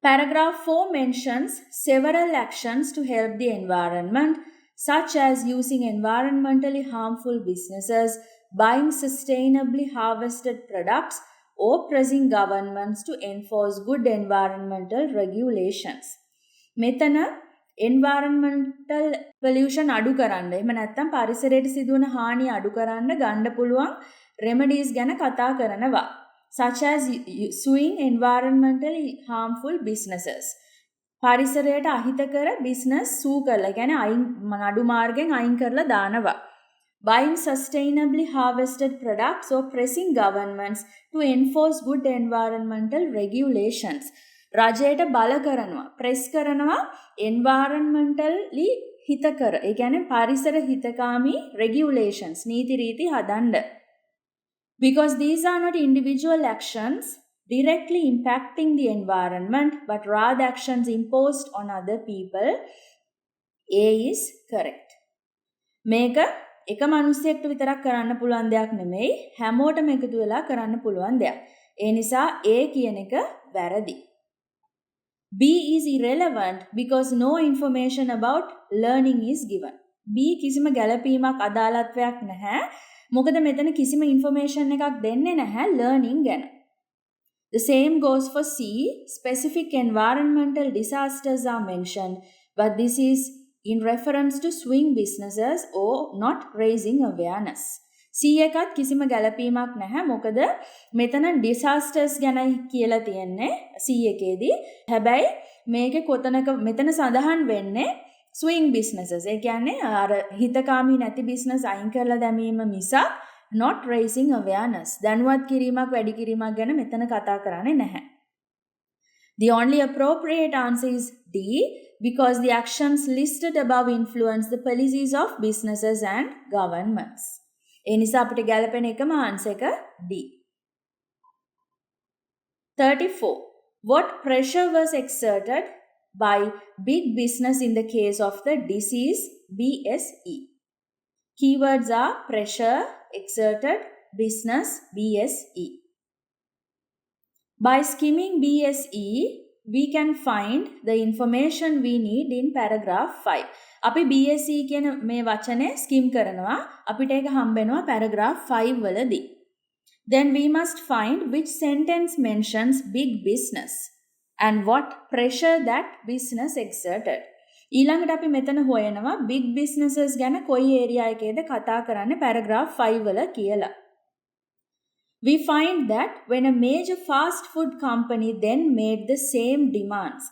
[SPEAKER 1] Paragraph 4 mentions several actions to help the environment, such as using environmentally harmful businesses, buying sustainably harvested products, or pressing governments to enforce good environmental regulations. මෙතන environmental pollution අඩු කරන්න එහෙම නැත්නම් පරිසරයට සිදුවන හානිය අඩු කරන්න ගන්න පුළුවන් remedies ගැන කතා කරනවා. Such as suing environmentally harmful businesses. පරිසරයට අහිතකර business sue කරලා කියන්නේ නඩු මාර්ගෙන් අයින් කරලා දානවා. Buying sustainably harvested products or pressing governments to enforce good environmental regulations. රජයට බල කරනවා press කරනවා environmentally හිතකර ඒ කියන්නේ පරිසර හිතකාමී regulations නීති රීති හදන්න. Because these are not individual actions directly impacting the environment but rather actions imposed on other people, A is correct. මේක එක මිනිස්සෙක්ට විතරක් කරන්න පුළුවන් දෙයක් නෙමෙයි හැමෝටම එකතු වෙලා කරන්න පුළුවන් දෙයක්. ඒ නිසා A කියන එක වැරදි. B is irrelevant because no information about learning is given. B කිසිම ගැළපීමක් අදාළත්වයක් නැහැ. මොකද මෙතන කිසිම information එකක් දෙන්නේ නැහැ learning ගැන. The same goes for C. Specific environmental disasters are mentioned, but this is in reference to swing businesses or not raising awareness. C එකත් කිසිම ගැළපීමක් නැහැ. මොකද මෙතන disasters ගැනයි කියලා තියෙන්නේ C එකේදී. හැබැයි මේකේ කොතනක මෙතන සඳහන් වෙන්නේ swing businesses. ඒ කියන්නේ අර හිතකාමී නැති business අයින් කරලා දැමීම මිසක් not raising awareness. දැනුවත් කිරීමක් වැඩි කිරීමක් ගැන මෙතන කතා කරන්නේ නැහැ. The only appropriate answer is D because the actions listed above influence the policies of businesses and governments. ඒ නිසා අපිට ගැලපෙන එකම ආන්සර් එක D. 34. What pressure was exerted by big business in the case of the disease BSE? Keywords are pressure, exerted, business, BSE. By skimming BSE, we can find the information we need in paragraph 5. අපි BSE කියන මේ වචනේ skim කරනවා. අපිට ඒක හම්බෙනවා paragraph 5 වලදී. Then we must find which sentence mentions big business and what pressure that business exerted. ඊළඟට අපි මෙතන හොයනවා big businesses ගැන කොයි area එකේද කතා කරන්නේ paragraph 5 වල කියලා. We find that when a major fast food company then made the same demands.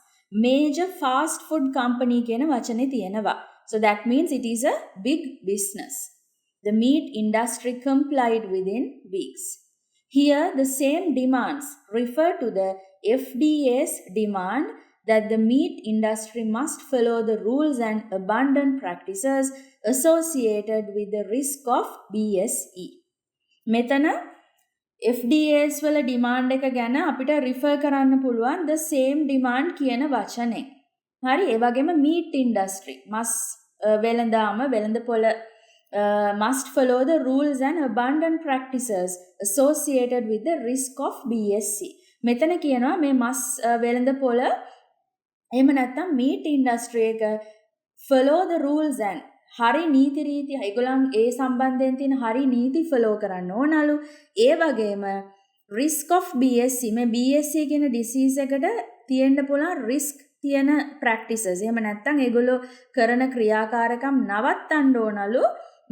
[SPEAKER 1] Major fast food company කියන වචනේ තියෙනවා. So that means it is a big business. The meat industry complied within weeks. Here the same demands refer to the FDA's demand that the meat industry must follow the rules and abundant practices associated with the risk of BSE. මෙතන FDA's වල demand එක ගැන අපිට refer කරන්න පුළුවන් the same demand කියන වචනේ. හරි ඒ වගේම meat industry වෙළඳාම වෙළඳපොළ must follow the rules and abundant practices associated with the risk of BSE. මෙතන කියනවා මේ මස් වෙළඳපොළ එහෙම නැත්නම් meat industry එක follow the rules and හරි නීති රීති ඒගොල්ලන් ඒ සම්බන්ධයෙන් තියෙන හරි නීති follow කරන්න ඕනලු. ඒ වගේම risk of BSE මේ BSE කියන disease එකට තියෙන්න පුළුවන් risk තියෙන practices. එහෙම නැත්නම් ඒගොල්ලෝ කරන ක්‍රියාකාරකම් නවත්තන්න ඕනලු.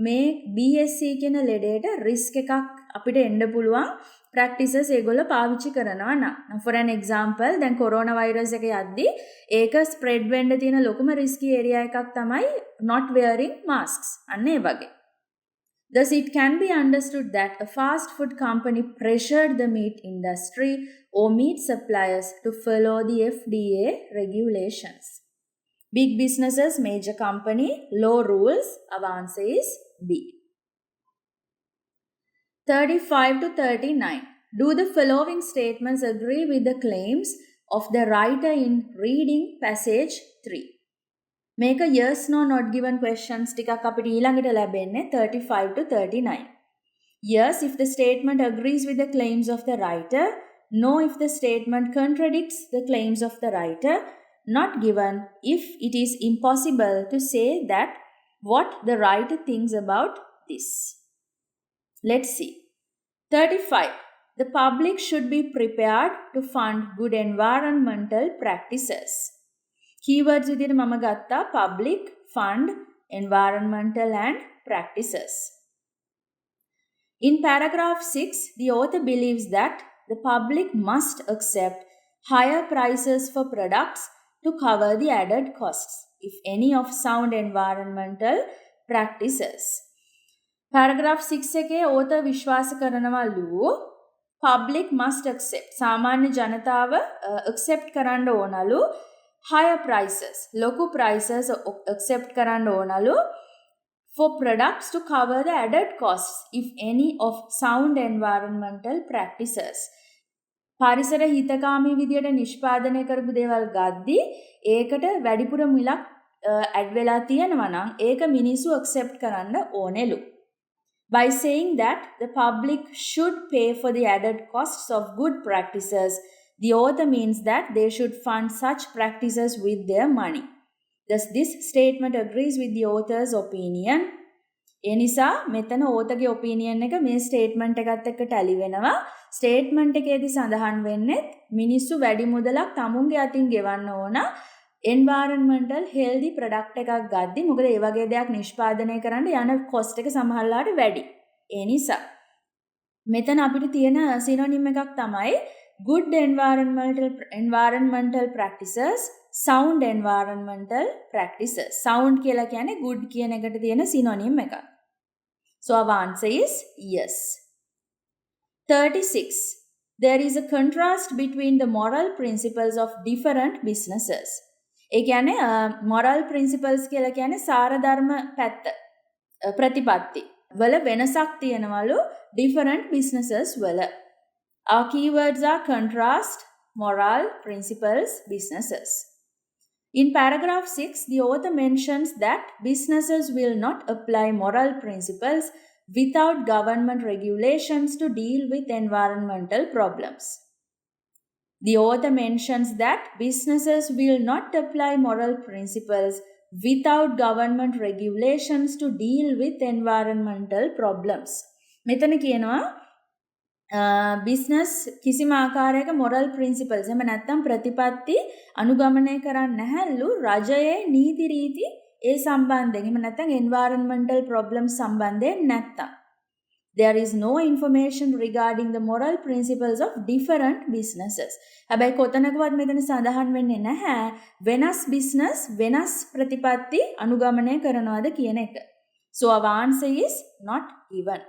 [SPEAKER 1] මේ BSE කියන ලෙඩේට risk එකක් අපිට එන්න පුළුවන් practices ඒගොල්ලෝ පාවිච්චි කරනවා නම්. For an example දැන් corona virus එක යද්දි ඒක spread වෙන්න තියෙන ලොකුම risky area එකක් තමයි not wearing masks. අන්න ඒ වගේ. Thus it can be understood that a fast food company pressured the meat industry or meat suppliers to follow the FDA regulations. Big businesses, major company, low rules. Our answer is B. 35 to 39. Do the following statements agree with the claims of the writer in reading passage 3? Make a yes, no, not given questions. ටිකක් අපිට ඊළඟට ලැබෙන්නේ 35 to 39. Yes, if the statement agrees with the claims of the writer. No, if the statement contradicts the claims of the writer. Not given if it is impossible to say that what the writer thinks about this. Let's see. 35. The public should be prepared to fund good environmental practices. Keywords විදිහට මම ගත්තා public, fund, environmental and practices. In paragraph 6, the author believes that the public must accept higher prices for products to cover the added costs, if any, of sound environmental practices. Paragraph 6 එකේ author විශ්වාස කරනවලු public must accept සාමාන්‍ය ජනතාව accept කරන්න ඕනලු higher prices ලොකු prices accept කරන්න ඕනලු for products to cover the added costs, if any, of sound environmental practices. පරිසර හිතකාමී විදියට නිෂ්පාදනය කරපු දේවල් ගද්දි ඒකට වැඩිපුර මිලක් ඇඩ් වෙලා තියෙනවා නම් ඒක මිනිස්සු accept කරන්න ඕනෙලු. By saying that the public should pay for the added costs of good practices, the author means that they should fund such practices with their money. Thus, this statement agrees with the author's opinion. ඒ නිසා මෙතන ඕතගේ opinion එක මේ statement එකත් එක්ක tally වෙනවා. Statement එකේදී සඳහන් වෙන්නේ මිනිස්සු වැඩි මුදලක් තමුන්ගේ අතින් ගෙවන්න ඕන environmental healthy product එකක් ගද්දි. මොකද ඒ වගේ දෙයක් නිෂ්පාදනය කරන්න යන cost එක සමහරලාට වැඩි. ඒ නිසා මෙතන අපිට තියෙන synonym එකක් තමයි good environmental practices, sound environmental practices. Sound කියලා කියන්නේ good කියන එකට තියෙන synonym එකක්. So our answer is yes. 36. There is a contrast between the moral principles of different businesses. ඒ කියන්නේ moral principles කියලා කියන්නේ සාරධර්ම පැත්ත ප්‍රතිපත්ති වල වෙනසක් තියෙනවලු different businesses වල. Our keywords are contrast, moral, principles, businesses. In paragraph 6, the author mentions that businesses will not apply moral principles without government regulations to deal with environmental problems. The author mentions that businesses will not apply moral principles without government regulations to deal with environmental problems. මෙතන කියනවා business කිසිම ආකාරයක moral principles එහෙම නැත්නම් ප්‍රතිපත්ති අනුගමනය කරන්නේ නැහැලු රජයේ නීති රීති ඒ සම්බන්ධයෙන් එහෙම නැත්නම් environmental problems සම්බන්ධයෙන් නැත්තම්. There is no information regarding the moral principles of different businesses. හැබැයි කොතනකවත් මෙතන සඳහන් වෙන්නේ නැහැ වෙනස් business වෙනස් ප්‍රතිපත්ති අනුගමනය කරනවාද කියන එක. So our answer is not given.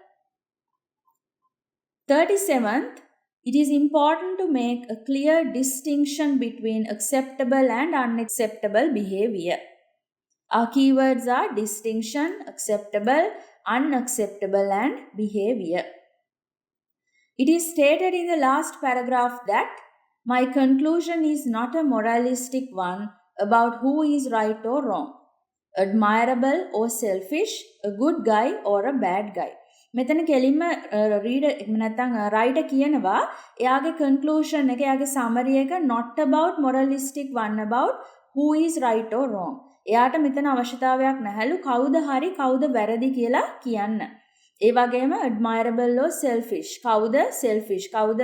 [SPEAKER 1] 37th, it is important to make a clear distinction between acceptable and unacceptable behavior. Our keywords are distinction, acceptable, unacceptable, and behavior. It is stated in the last paragraph that my conclusion is not a moralistic one about who is right or wrong, admirable or selfish, a good guy or a bad guy. මෙතන කෙලින්ම reader නැත්නම් writer කියනවා එයාගේ conclusion එක එයාගේ සමරි එක not about moralistic one about who is right or wrong. එයාට මෙතන අවශ්‍යතාවයක් නැහැලු කවුද හරි කවුද වැරදි කියලා කියන්න. ඒ වගේම admirable or selfish කවුද selfish කවුද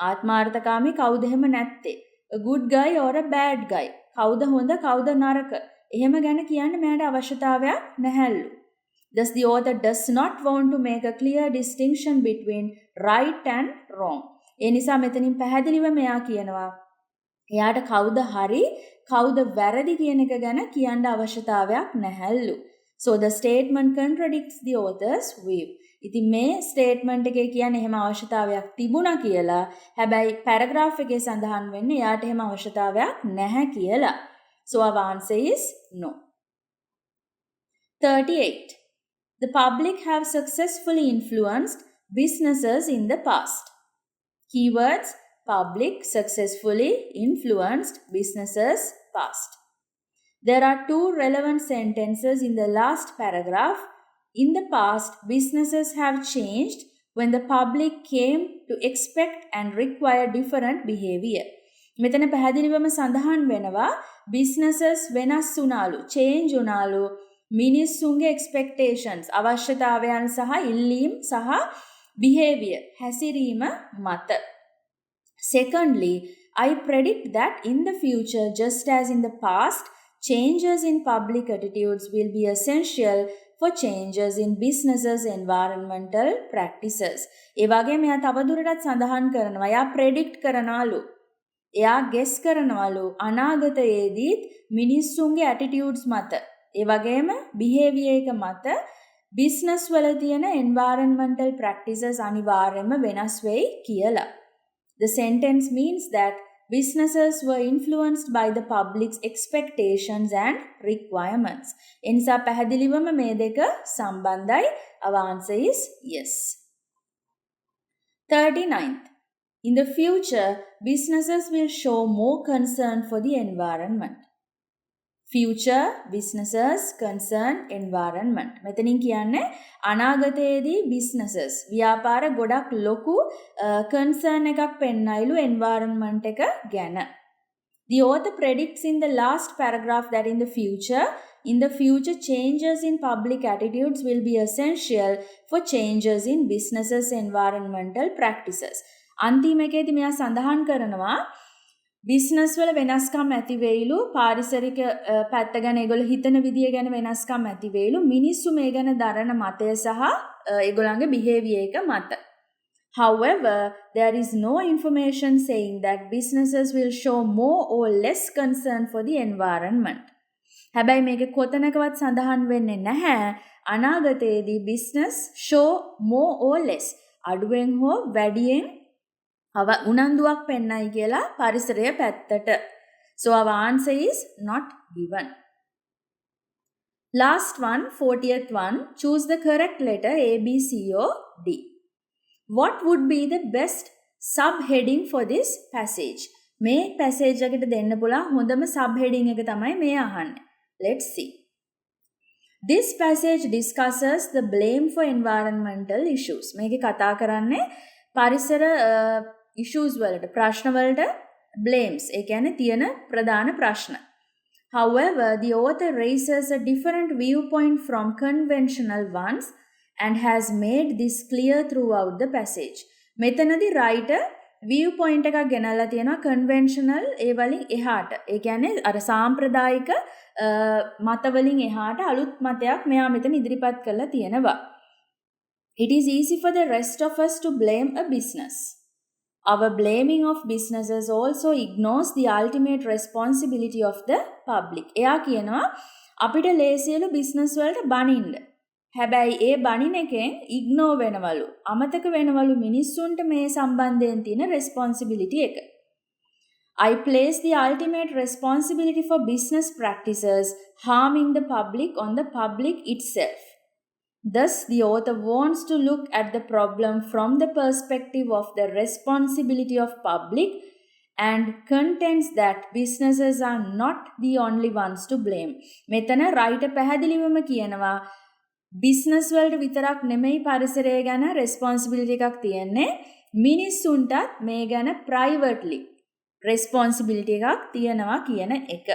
[SPEAKER 1] ආත්මාර්ථකාමී කවුද එහෙම නැත්තේ. a good guy or a bad guy කවුද හොඳ කවුද නරක. එහෙම ගැන කියන්න මෙයාට අවශ්‍යතාවයක් නැහැලු. Thus, the author does not want to make a clear distinction between right and wrong. ඒ නිසා මෙතනින් පැහැදිලිව මෙයා කියනවා එයාට කවුද හරි කවුද වැරදි කියන එක ගැන කියන්න අවශ්‍යතාවයක් නැහැලු. So the statement contradicts the author's view. ඉතින් මේ statement එකේ කියන්නේ එහෙම අවශ්‍යතාවයක් තිබුණා කියලා. හැබැයි paragraph එකේ සඳහන් වෙන්නේ එයාට එහෙම අවශ්‍යතාවයක් නැහැ කියලා. So our answer is no. 38. The public have successfully influenced businesses in the past. Keywords: public, successfully, influenced, businesses, past. There are two relevant sentences in the last paragraph. In the past, businesses have changed when the public came to expect and require different behavior. මෙතන පැහැදිලිවම සඳහන් වෙනවා businesses වෙනස් වුණාලු, change වුණාලු මිනිස්සුන්ගේ expectations අවශ්‍යතාවයන් සහ ඉල්ලීම් සහ behavior හැසිරීම මත. Secondly, I predict that in the future, just as in the past, changes in public attitudes will be essential for changes in businesses' environmental practices. ඒ වගේම එයා තවදුරටත් සඳහන් කරනවා එයා predict කරනවලු එයා guess කරනවලු අනාගතයේදීත් මිනිස්සුන්ගේ attitudes මත ඒ වගේම behavior එක මත business වල තියෙන environmental practices අනිවාර්යයෙන්ම වෙනස් වෙයි කියලා. The sentence means that businesses were influenced by the public's expectations and requirements. එනිසා පැහැදිලිවම මේ දෙක සම්බන්ධයි. Our answer is yes. 39th. In the future, businesses will show more concern for the environment. future businesses concern environment. මෙතනින් කියන්නේ අනාගතයේදී businesses ව්‍යාපාර ගොඩක් ලොකු concern එකක් පෙන්නයිලු environment එක ගැන. The author predicts in the last paragraph that in the future changes in public attitudes will be essential for changes in businesses environmental practices. අන්තිම එකේදී මෙයා සඳහන් කරනවා බිස්නස් වල වෙනස්කම් ඇති වෙයිලු පාරිසරික පැත්ත ගැන ඒගොල්ලෝ හිතන විදිය ගැන වෙනස්කම් ඇති වෙයිලු මිනිස්සු මේ ගැන දරන මතය සහ ඒගොල්ලන්ගේ behavior එක මත. However, there is no information saying that businesses will show more or less concern for the environment. හැබැයි මේක කොතනකවත් සඳහන් වෙන්නේ නැහැ අනාගතයේදී business show more or less අඩුවෙන් හෝ වැඩියෙන් උනන්දුවක් පෙන්නයි කියලා පරිසරය පැත්තට. So our answer is not given. Last one, 40th one. Choose the correct letter A, B, C or D. What would be the best subheading for this passage? මේ passage එකට දෙන්න පුළුවන් හොඳම subheading එක තමයි මේ අහන්නේ. Let's see. This passage discusses the blame for environmental issues. මේක කතා කරන්නේ පරිසර issues වලට ප්‍රශ්න වලට blames ඒ කියන්නේ තියෙන ප්‍රධාන ප්‍රශ්න. However, the author raises a different viewpoint from conventional ones and has made this clear throughout the passage. මෙතනදී writer viewpoint එකක් ගෙනල්ලා තියෙනවා conventional ඒ වලින් එහාට. ඒ කියන්නේ අර සාම්ප්‍රදායික මත වලින් එහාට අලුත් මතයක් මෙයා මෙතන ඉදිරිපත් කරලා තියෙනවා. It is easy for the rest of us to blame a business. Our blaming of businesses also ignores the ultimate responsibility of the public. එයා කියනවා අපිට ලේසියලු business වලට බනින්න. හැබැයි ඒ බනින එකෙන් ignore වෙනවලු. අමතක වෙනවලු මිනිස්සුන්ට මේ සම්බන්ධයෙන් තියෙන responsibility එක. I place the ultimate responsibility for business practices harming the public on the public itself. Thus, the author wants to look at the problem from the perspective of the responsibility of public and contends that businesses are not the only ones to blame. මෙතන writer පැහැදිලිවම කියනවා business වලට විතරක් නෙමෙයි පරිසරය ගැන responsibility එකක් තියෙන්නේ මිනිස්සුන්ටත් මේ ගැන privately responsibility එකක් තියෙනවා කියන එක.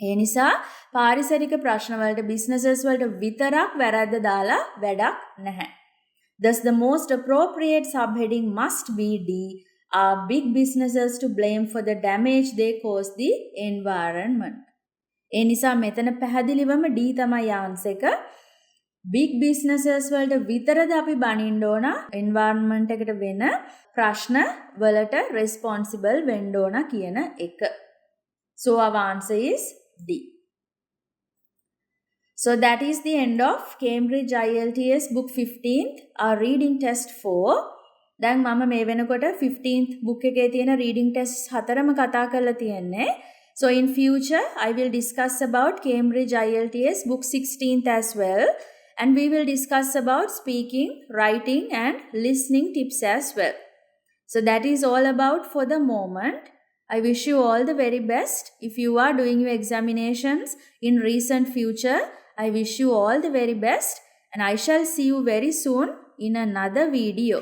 [SPEAKER 1] ඒ නිසා පාරිසරික ප්‍රශ්න වලට businesses වලට විතරක් වැරද්ද දාලා වැඩක් නැහැ. Thus the most appropriate subheading must be D. Are big businesses to blame for the damage they cause the environment? ඒ නිසා මෙතන පැහැදිලිවම D තමයි answer එක. big businesses වලට විතරද අපි බනින්න ඕන environment එකට වෙන ප්‍රශ්න වලට responsible වෙන්න ඕන කියන එක. So our answer is D. So that is the end of Cambridge IELTS Book 15th, our reading test 4. දැන් මම මේ වෙනකොට 15th book එකේ තියෙන reading tests හතරම කතා කරලා තියෙන්නේ. So in future I will discuss about Cambridge IELTS Book 16th as well, and we will discuss about speaking, writing and listening tips as well. So that is all about for the moment. I wish you all the very best. If you are doing your examinations in recent future, I wish you all the very best, and I shall see you very soon in another video.